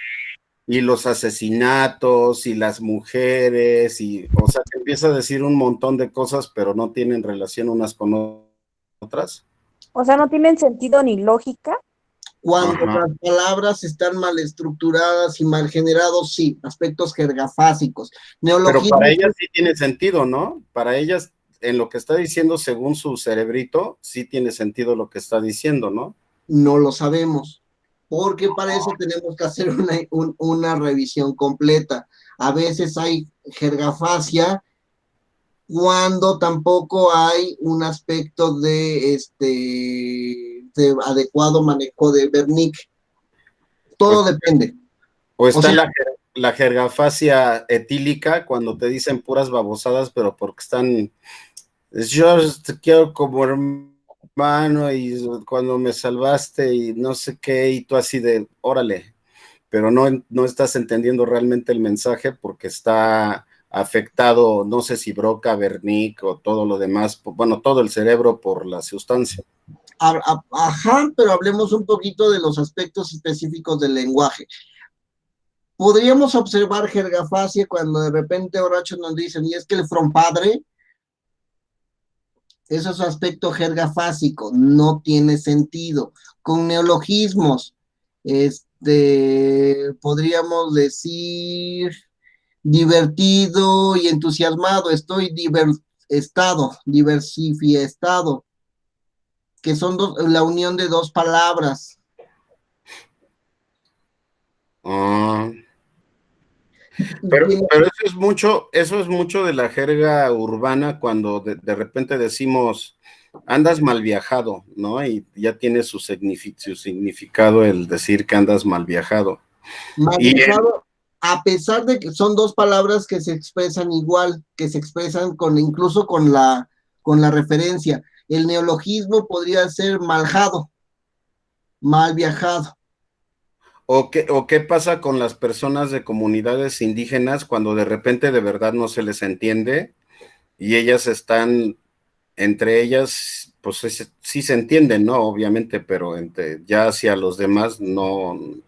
y los asesinatos, y las mujeres, o sea, que empieza a decir un montón de cosas, pero no tienen relación unas con otras.
O sea, no tienen sentido ni lógica.
Cuando las palabras están mal estructuradas y mal generados, sí, aspectos jergafásicos.
Pero para ellas sí tiene sentido, ¿no? Para ellas, en lo que está diciendo, según su cerebrito, sí tiene sentido lo que está diciendo, ¿no?
No lo sabemos, porque para eso tenemos que hacer una revisión completa. A veces hay jergafasia cuando tampoco hay un aspecto de adecuado manejo de Wernicke. Todo depende.
O está la jergafasia etílica, cuando te dicen puras babosadas, pero porque están, yo te quiero como hermano, y cuando me salvaste, y no sé qué, y tú así de, órale, pero no estás entendiendo realmente el mensaje porque está afectado, no sé si Broca, Wernicke o todo lo demás, bueno, todo el cerebro por la sustancia.
Ajá, pero hablemos un poquito de los aspectos específicos del lenguaje. Podríamos observar jergafasia cuando de repente borrachos nos dicen, y es que el fronpadre, eso es su aspecto jergafásico, no tiene sentido. Con neologismos, podríamos decir divertido y entusiasmado, estoy diversificado, que son la unión de dos palabras.
Pero eso es mucho de la jerga urbana, cuando de repente decimos, andas mal viajado, ¿no? Y ya tiene su significado el decir que andas mal viajado.
Mal viajado, a pesar de que son dos palabras que se expresan igual, que se expresan incluso con la referencia. El neologismo podría ser maljado, mal viajado.
¿O qué pasa con las personas de comunidades indígenas cuando de repente de verdad no se les entiende y ellas están, entre ellas, pues sí se entienden, ¿no? Obviamente, pero ya hacia los demás no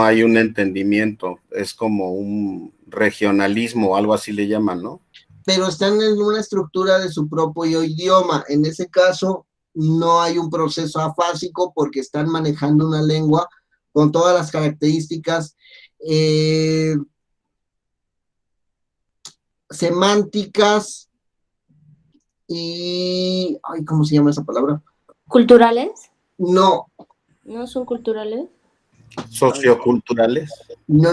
hay un entendimiento, es como un regionalismo, algo así le llaman, ¿no?
Pero están en una estructura de su propio idioma. En ese caso, no hay un proceso afásico porque están manejando una lengua con todas las características semánticas y, ¿cómo se llama esa palabra?
¿Culturales?
No.
¿No son culturales?
¿Socioculturales?
No,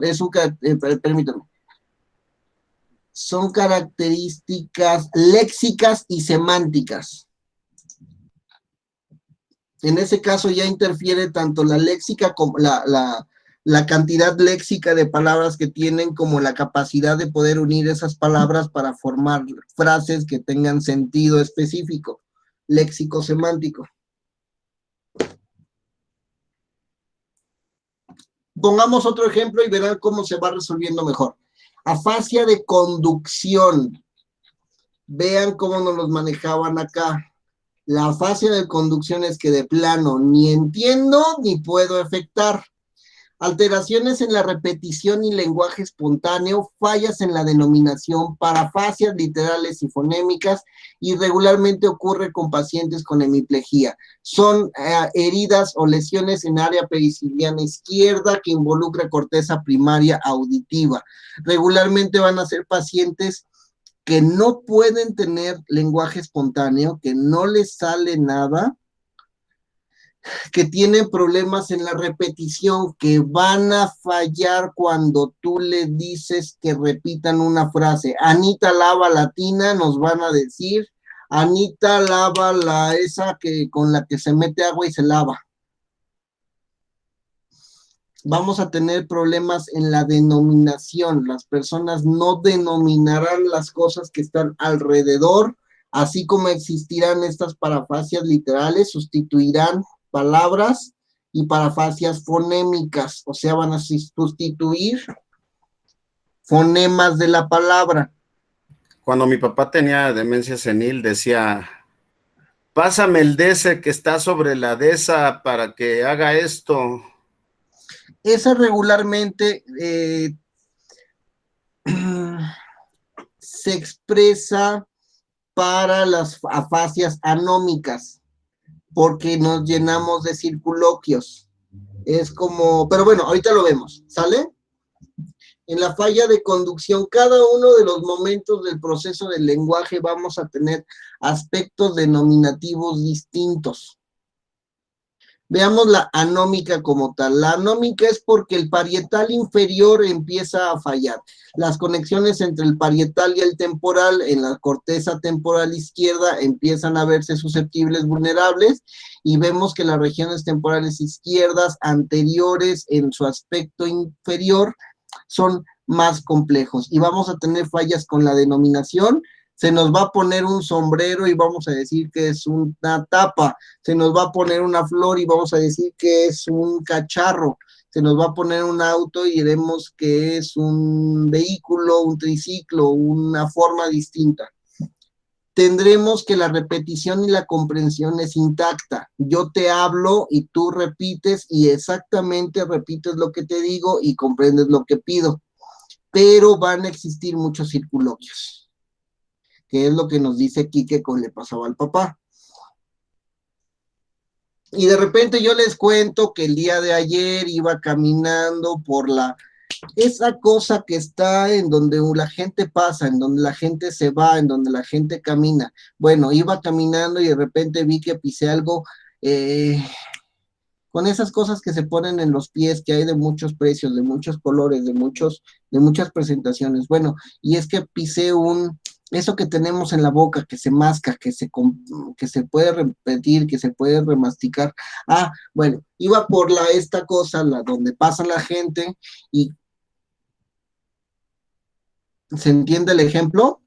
es permítame. Son características léxicas y semánticas. En ese caso ya interfiere tanto la léxica como la cantidad léxica de palabras que tienen, como la capacidad de poder unir esas palabras para formar frases que tengan sentido específico, léxico semántico. Pongamos otro ejemplo y verán cómo se va resolviendo mejor. Afasia de conducción. Vean cómo nos los manejaban acá. La afasia de conducción es que de plano ni entiendo ni puedo efectuar. Alteraciones en la repetición y lenguaje espontáneo, fallas en la denominación, parafasias literales y fonémicas, y regularmente ocurre con pacientes con hemiplegia. Son heridas o lesiones en área periciliana izquierda que involucra corteza primaria auditiva. Regularmente van a ser pacientes que no pueden tener lenguaje espontáneo, que no les sale nada, que tienen problemas en la repetición, que van a fallar cuando tú le dices que repitan una frase. Anita lava la tina, nos van a decir, Anita lava esa con la que se mete agua y se lava. Vamos a tener problemas en la denominación. Las personas no denominarán las cosas que están alrededor, así como existirán estas parafasias literales, sustituirán palabras y parafasias fonémicas, o sea, van a sustituir fonemas de la palabra.
Cuando mi papá tenía demencia senil, decía, pásame el DC que está sobre la DESA para que haga esto.
Esa regularmente se expresa para las afasias anómicas, porque nos llenamos de circunloquios. Es como, pero bueno, ahorita lo vemos, ¿sale? En la falla de conducción, cada uno de los momentos del proceso del lenguaje vamos a tener aspectos denominativos distintos. Veamos la anómica como tal. La anómica es porque el parietal inferior empieza a fallar. Las conexiones entre el parietal y el temporal en la corteza temporal izquierda empiezan a verse susceptibles, vulnerables, y vemos que las regiones temporales izquierdas anteriores en su aspecto inferior son más complejos. Y vamos a tener fallas con la denominación. Se nos va a poner un sombrero y vamos a decir que es una tapa. Se nos va a poner una flor y vamos a decir que es un cacharro. Se nos va a poner un auto y diremos que es un vehículo, un triciclo, una forma distinta. Tendremos que la repetición y la comprensión es intacta. Yo te hablo y tú repites y exactamente repites lo que te digo y comprendes lo que pido. Pero van a existir muchos circunloquios, que es lo que nos dice Quique que le pasaba al papá. Y de repente yo les cuento que el día de ayer iba caminando por esa cosa que está en donde la gente pasa, en donde la gente se va, en donde la gente camina. Bueno, iba caminando y de repente vi que pisé algo, con esas cosas que se ponen en los pies, que hay de muchos precios, de muchos colores, de muchas presentaciones. Bueno, y es que pisé eso que tenemos en la boca, que se masca, que se puede repetir, que se puede remasticar. Ah, bueno, iba por esta cosa, donde pasa la gente, y ¿se entiende el ejemplo?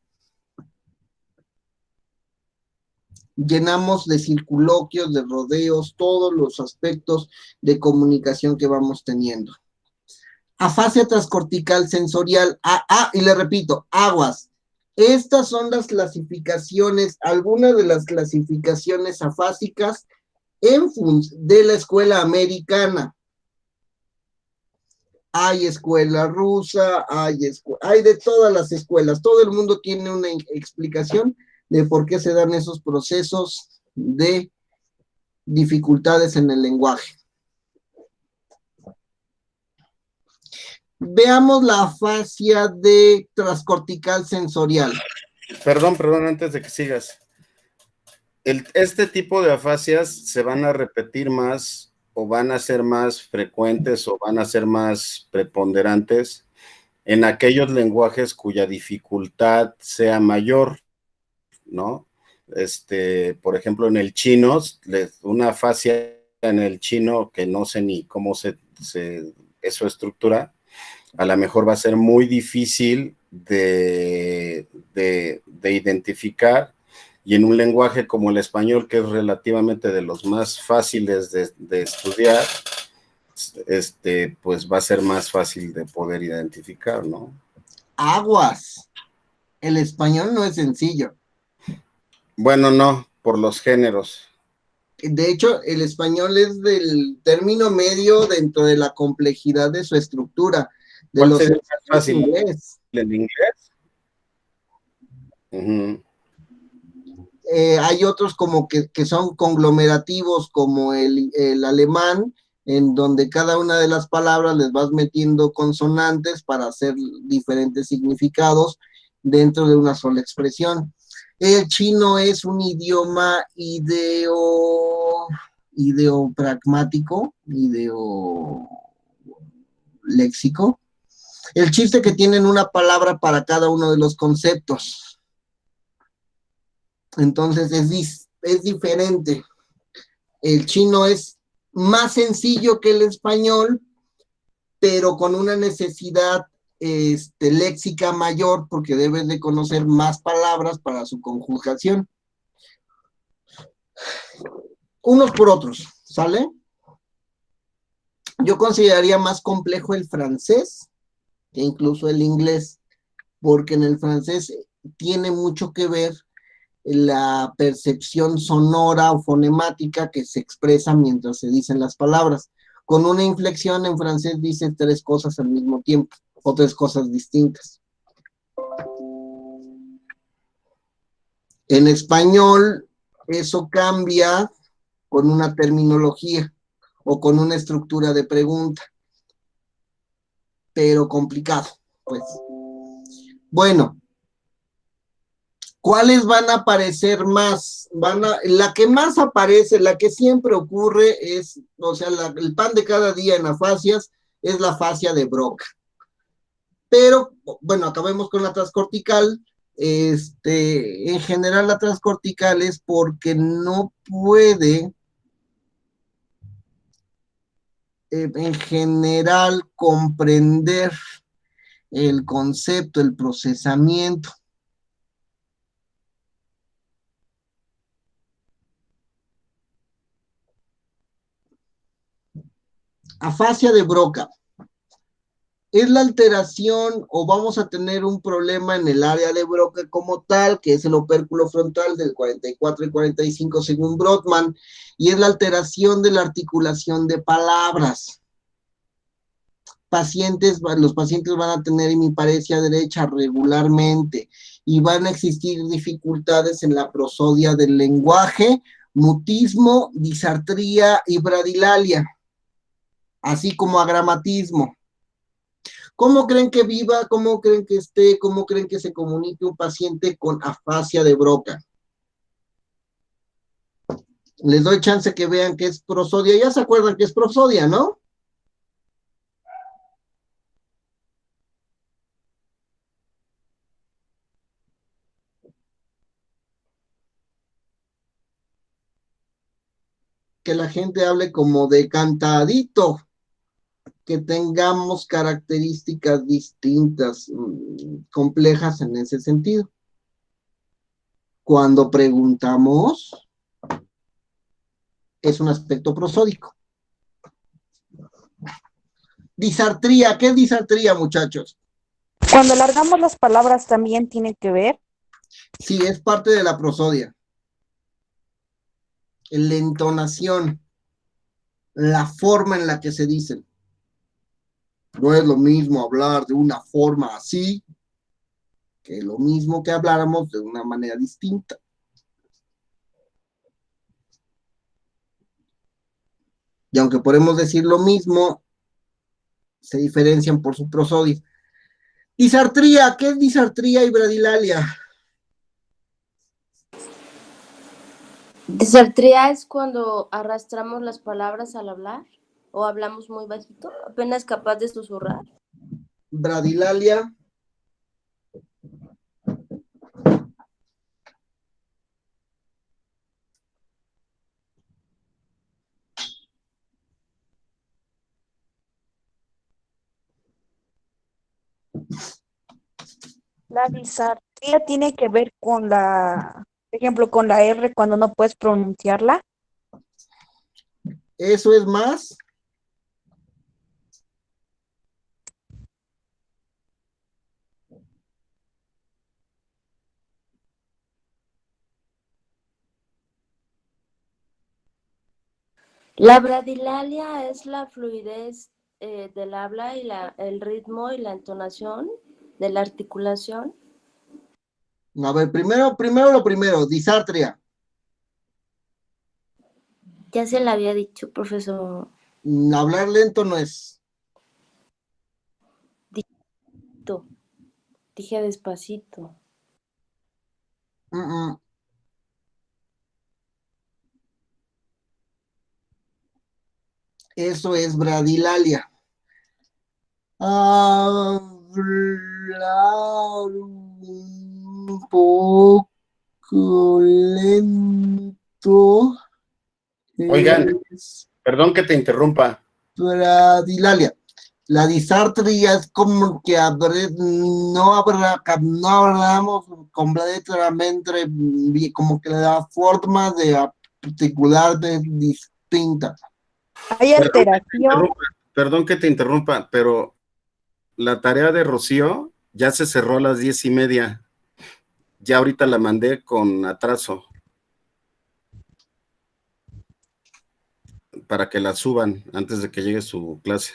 Llenamos de circunloquios, de rodeos, todos los aspectos de comunicación que vamos teniendo. Afasia transcortical sensorial. Y le repito, aguas. Estas son las clasificaciones, algunas de las clasificaciones afásicas de la escuela americana. Hay escuela rusa, hay de todas las escuelas. Todo el mundo tiene una explicación de por qué se dan esos procesos de dificultades en el lenguaje. Veamos la afasia de transcortical sensorial.
Perdón, antes de que sigas. Este tipo de afasias se van a repetir más, o van a ser más frecuentes, o van a ser más preponderantes en aquellos lenguajes cuya dificultad sea mayor, ¿no? Por ejemplo, en el chino, una fascia en el chino que no sé ni cómo es su estructura, a lo mejor va a ser muy difícil de identificar, y en un lenguaje como el español, que es relativamente de los más fáciles de estudiar, pues va a ser más fácil de poder identificar, ¿no?
Aguas. El español no es sencillo.
Bueno, no, por los géneros.
De hecho, el español es del término medio dentro de la complejidad de su estructura. De
¿Cuál
los
sería más fácil?
inglés.
¿El inglés?
Hay otros como que son conglomerativos, como el alemán, en donde cada una de las palabras les vas metiendo consonantes para hacer diferentes significados dentro de una sola expresión. El chino es un idioma ideopragmático, ideoléxico. El chiste que tienen una palabra para cada uno de los conceptos. Entonces es diferente. El chino es más sencillo que el español, pero con una necesidad léxica mayor, porque debes de conocer más palabras para su conjugación. Unos por otros, ¿sale? Yo consideraría más complejo el francés que incluso el inglés, porque en el francés tiene mucho que ver la percepción sonora o fonemática que se expresa mientras se dicen las palabras. Con una inflexión en francés dices tres cosas al mismo tiempo, o tres cosas distintas. En español, eso cambia con una terminología o con una estructura de pregunta, pero complicado, pues. Bueno, ¿cuáles van a aparecer más? La que más aparece, la que siempre ocurre es, o sea, el pan de cada día en afasias es la fascia de Broca. Pero, bueno, acabemos con la transcortical. En general la transcortical es porque no puede, en general, comprender el concepto, el procesamiento. Afasia de Broca es la alteración, o vamos a tener un problema en el área de Broca como tal, que es el opérculo frontal del 44 y 45 según Brodmann, y es la alteración de la articulación de palabras. Los pacientes van a tener hemiparesia derecha regularmente y van a existir dificultades en la prosodia del lenguaje, mutismo, disartría y bradilalia, así como agramatismo. ¿Cómo creen que viva? ¿Cómo creen que esté? ¿Cómo creen que se comunique un paciente con afasia de Broca? Les doy chance que vean que es prosodia. Ya se acuerdan que es prosodia, ¿no? Que la gente hable como de cantadito, que tengamos características distintas, complejas en ese sentido. Cuando preguntamos, es un aspecto prosódico. Disartría, ¿qué es disartría, muchachos?
Cuando alargamos las palabras también tiene que ver.
Sí, es parte de la prosodia. La entonación, la forma en la que se dicen. No es lo mismo hablar de una forma así que lo mismo que habláramos de una manera distinta. Y aunque podemos decir lo mismo, se diferencian por su prosodia. Disartría, ¿qué es disartría y bradilalia?
Disartría es cuando arrastramos las palabras al hablar o hablamos muy bajito, apenas capaz de susurrar.
Bradilalia.
La disartría tiene que ver con por ejemplo, con la R cuando no puedes pronunciarla.
Eso es más.
La bradilalia es la fluidez del habla y el ritmo y la entonación de la articulación.
A ver, primero lo primero, disartria.
Ya se la había dicho, profesor.
Hablar lento no es.
Dije despacito.
Mm, mm. Eso es bradilalia. Hablar un poco lento
Oigan,
es
perdón que te interrumpa.
bradilalia. La disartria es como que no hablamos completamente, como que la forma de articular es distinta.
Hay alteración.
Perdón que te interrumpa, pero la tarea de Rocío ya se cerró a las 10:30. Ya ahorita la mandé con atraso para que la suban antes de que llegue su clase.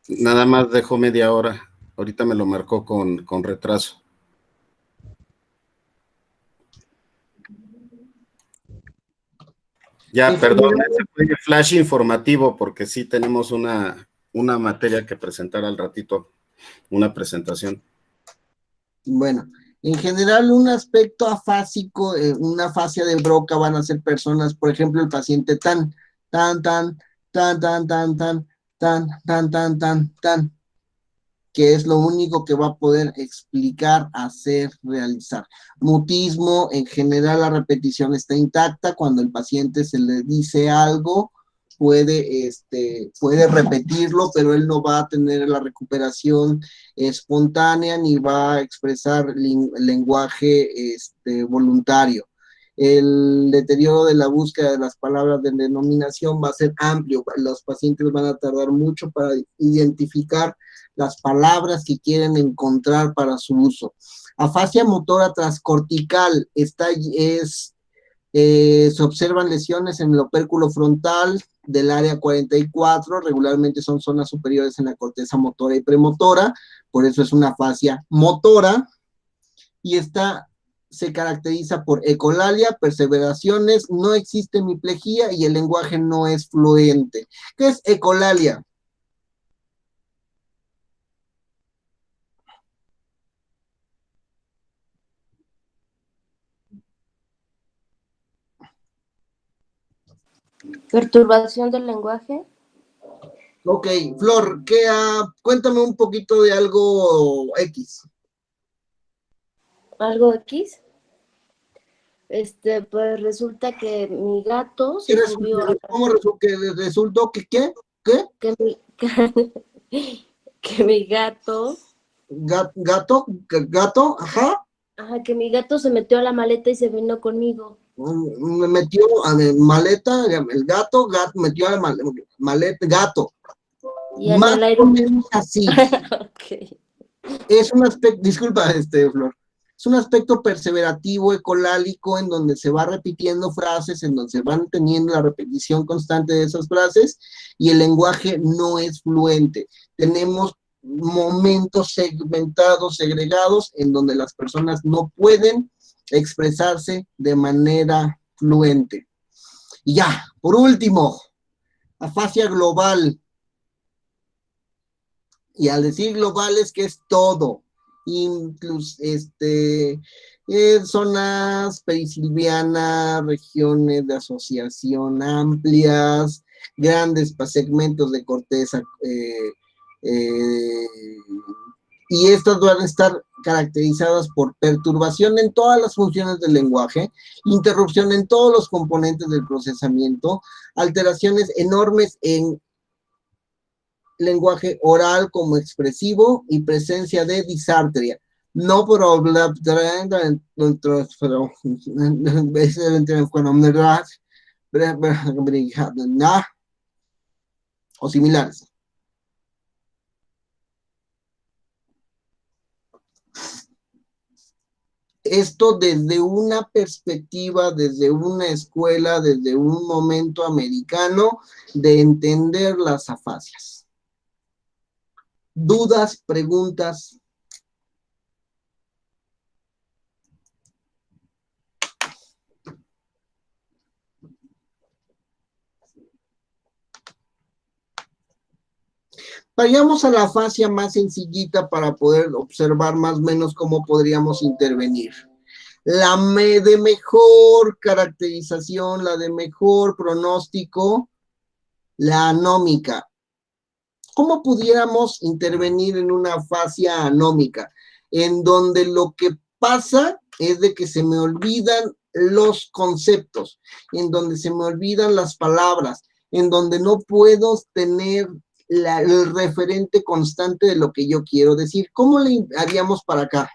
Nada más dejó media hora. Ahorita me lo marcó con retraso. Ya, perdón, ese fue el flash informativo porque sí tenemos una materia que presentar al ratito, una presentación.
Bueno, en general un aspecto afásico, una afasia de Broca van a ser personas, por ejemplo, el paciente tan, que es lo único que va a poder explicar, hacer, realizar. Mutismo, en general la repetición está intacta, cuando el paciente se le dice algo, puede repetirlo, pero él no va a tener la recuperación espontánea ni va a expresar lenguaje voluntario. El deterioro de la búsqueda de las palabras de denominación va a ser amplio. Los pacientes van a tardar mucho para identificar las palabras que quieren encontrar para su uso. Afasia motora transcortical, se observan lesiones en el opérculo frontal del área 44, regularmente son zonas superiores en la corteza motora y premotora, por eso es una afasia motora, y esta se caracteriza por ecolalia, perseveraciones, no existe hemiplegia y el lenguaje no es fluente. ¿Qué es ecolalia?
Perturbación del lenguaje.
Ok, Flor, cuéntame un poquito de algo X.
¿Algo X? Pues resulta que mi gato se subió a...
¿Cómo resultó que qué? ¿Qué?
Que mi gato...
¿Gato? Ajá.
Ajá, que mi gato se metió a la maleta y se vino conmigo.
Me metió a la maleta, el gato metió a la maleta, gato.
Y en
Más
el aire...
o menos así.
Okay.
Es un aspecto, disculpa, Flor, es un aspecto perseverativo, ecolálico, en donde se va repitiendo frases, en donde se van teniendo la repetición constante de esas frases, y el lenguaje no es fluente. Tenemos momentos segmentados, segregados, en donde las personas no pueden expresarse de manera fluente. Y ya, por último, afasia global. Y al decir global es que es todo, incluso zonas perisilvianas, regiones de asociación amplias, grandes segmentos de corteza, y estas van a estar caracterizadas por perturbación en todas las funciones del lenguaje, interrupción en todos los componentes del procesamiento, alteraciones enormes en lenguaje oral como expresivo y presencia de disartria. No o similares. Esto desde una perspectiva, desde una escuela, desde un momento americano de entender las afasias. ¿Dudas, preguntas? Vayamos a la afasia más sencillita para poder observar más o menos cómo podríamos intervenir. La de mejor caracterización, la de mejor pronóstico, la anómica. ¿Cómo pudiéramos intervenir en una afasia anómica? En donde lo que pasa es de que se me olvidan los conceptos, en donde se me olvidan las palabras, en donde no puedo tener el referente constante de lo que yo quiero decir. ¿Cómo le haríamos para acá?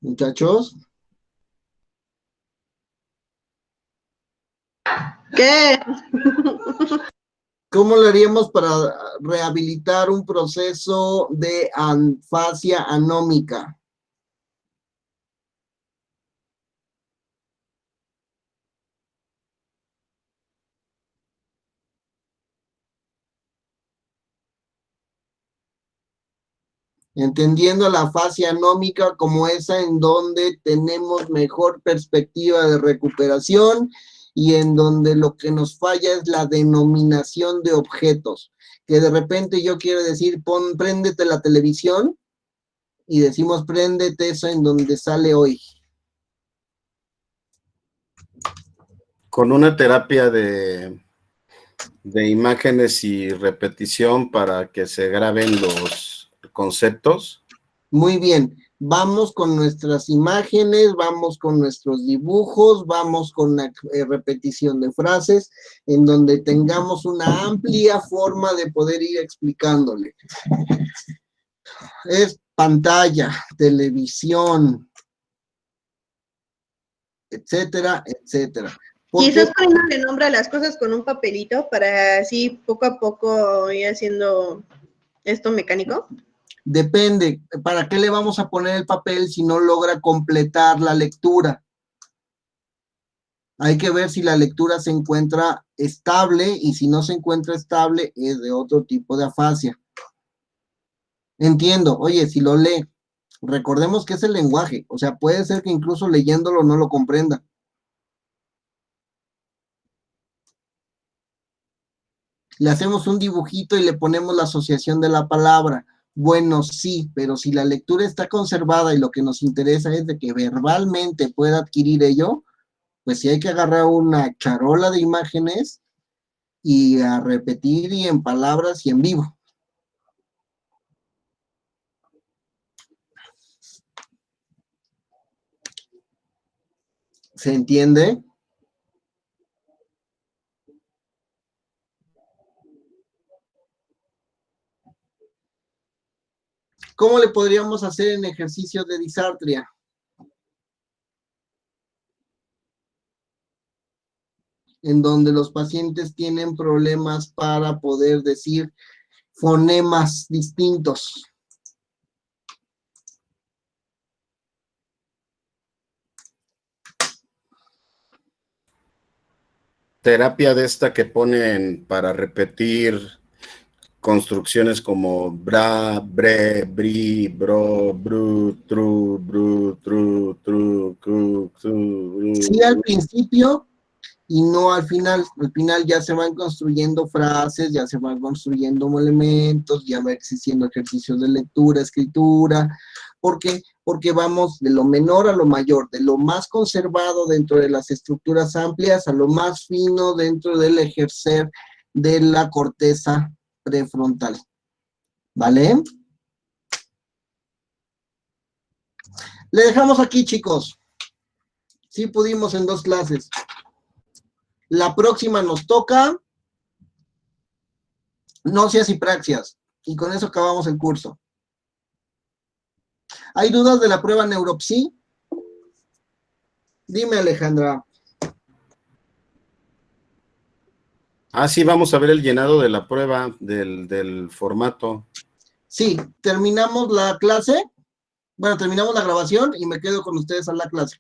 Muchachos.
¿Qué?
¿Cómo lo haríamos para rehabilitar un proceso de afasia anómica? Entendiendo la afasia anómica como esa en donde tenemos mejor perspectiva de recuperación y en donde lo que nos falla es la denominación de objetos. Que de repente yo quiero decir, préndete la televisión, y decimos, préndete eso en donde sale hoy.
Con una terapia de imágenes y repetición para que se graben los conceptos.
Muy bien, vamos con nuestras imágenes, vamos con nuestros dibujos, vamos con la repetición de frases, en donde tengamos una amplia forma de poder ir explicándole. Es pantalla, televisión, etcétera, etcétera.
Quizás poniéndole nombre a las cosas con un papelito para así poco a poco ir haciendo esto mecánico.
Depende, ¿para qué le vamos a poner el papel si no logra completar la lectura? Hay que ver si la lectura se encuentra estable, y si no se encuentra estable es de otro tipo de afasia. Entiendo, oye, si lo lee, recordemos que es el lenguaje, o sea, puede ser que incluso leyéndolo no lo comprenda. Le hacemos un dibujito y le ponemos la asociación de la palabra. Bueno, sí, pero si la lectura está conservada y lo que nos interesa es de que verbalmente pueda adquirir ello, pues sí hay que agarrar una charola de imágenes y a repetir y en palabras y en vivo. ¿Se entiende? ¿Cómo le podríamos hacer en ejercicios de disartria? En donde los pacientes tienen problemas para poder decir fonemas distintos.
Terapia de esta que ponen para repetir construcciones como bra, bre, bri, bro, bru, tru, bru, tru, tru, cu, tru.
Sí, al principio y no al final. Al final ya se van construyendo frases, ya se van construyendo elementos, ya va existiendo ejercicios de lectura, escritura, ¿Por qué? Porque vamos de lo menor a lo mayor, de lo más conservado dentro de las estructuras amplias a lo más fino dentro del ejercer de la corteza prefrontal. ¿Vale? Le dejamos aquí, chicos. Sí pudimos en 2 clases. La próxima nos toca náuseas y praxias. Y con eso acabamos el curso. ¿Hay dudas de la prueba Neuropsi? Dime, Alejandra.
Ah, sí, vamos a ver el llenado de la prueba del formato.
Sí, terminamos la clase. Bueno, terminamos la grabación y me quedo con ustedes a la clase.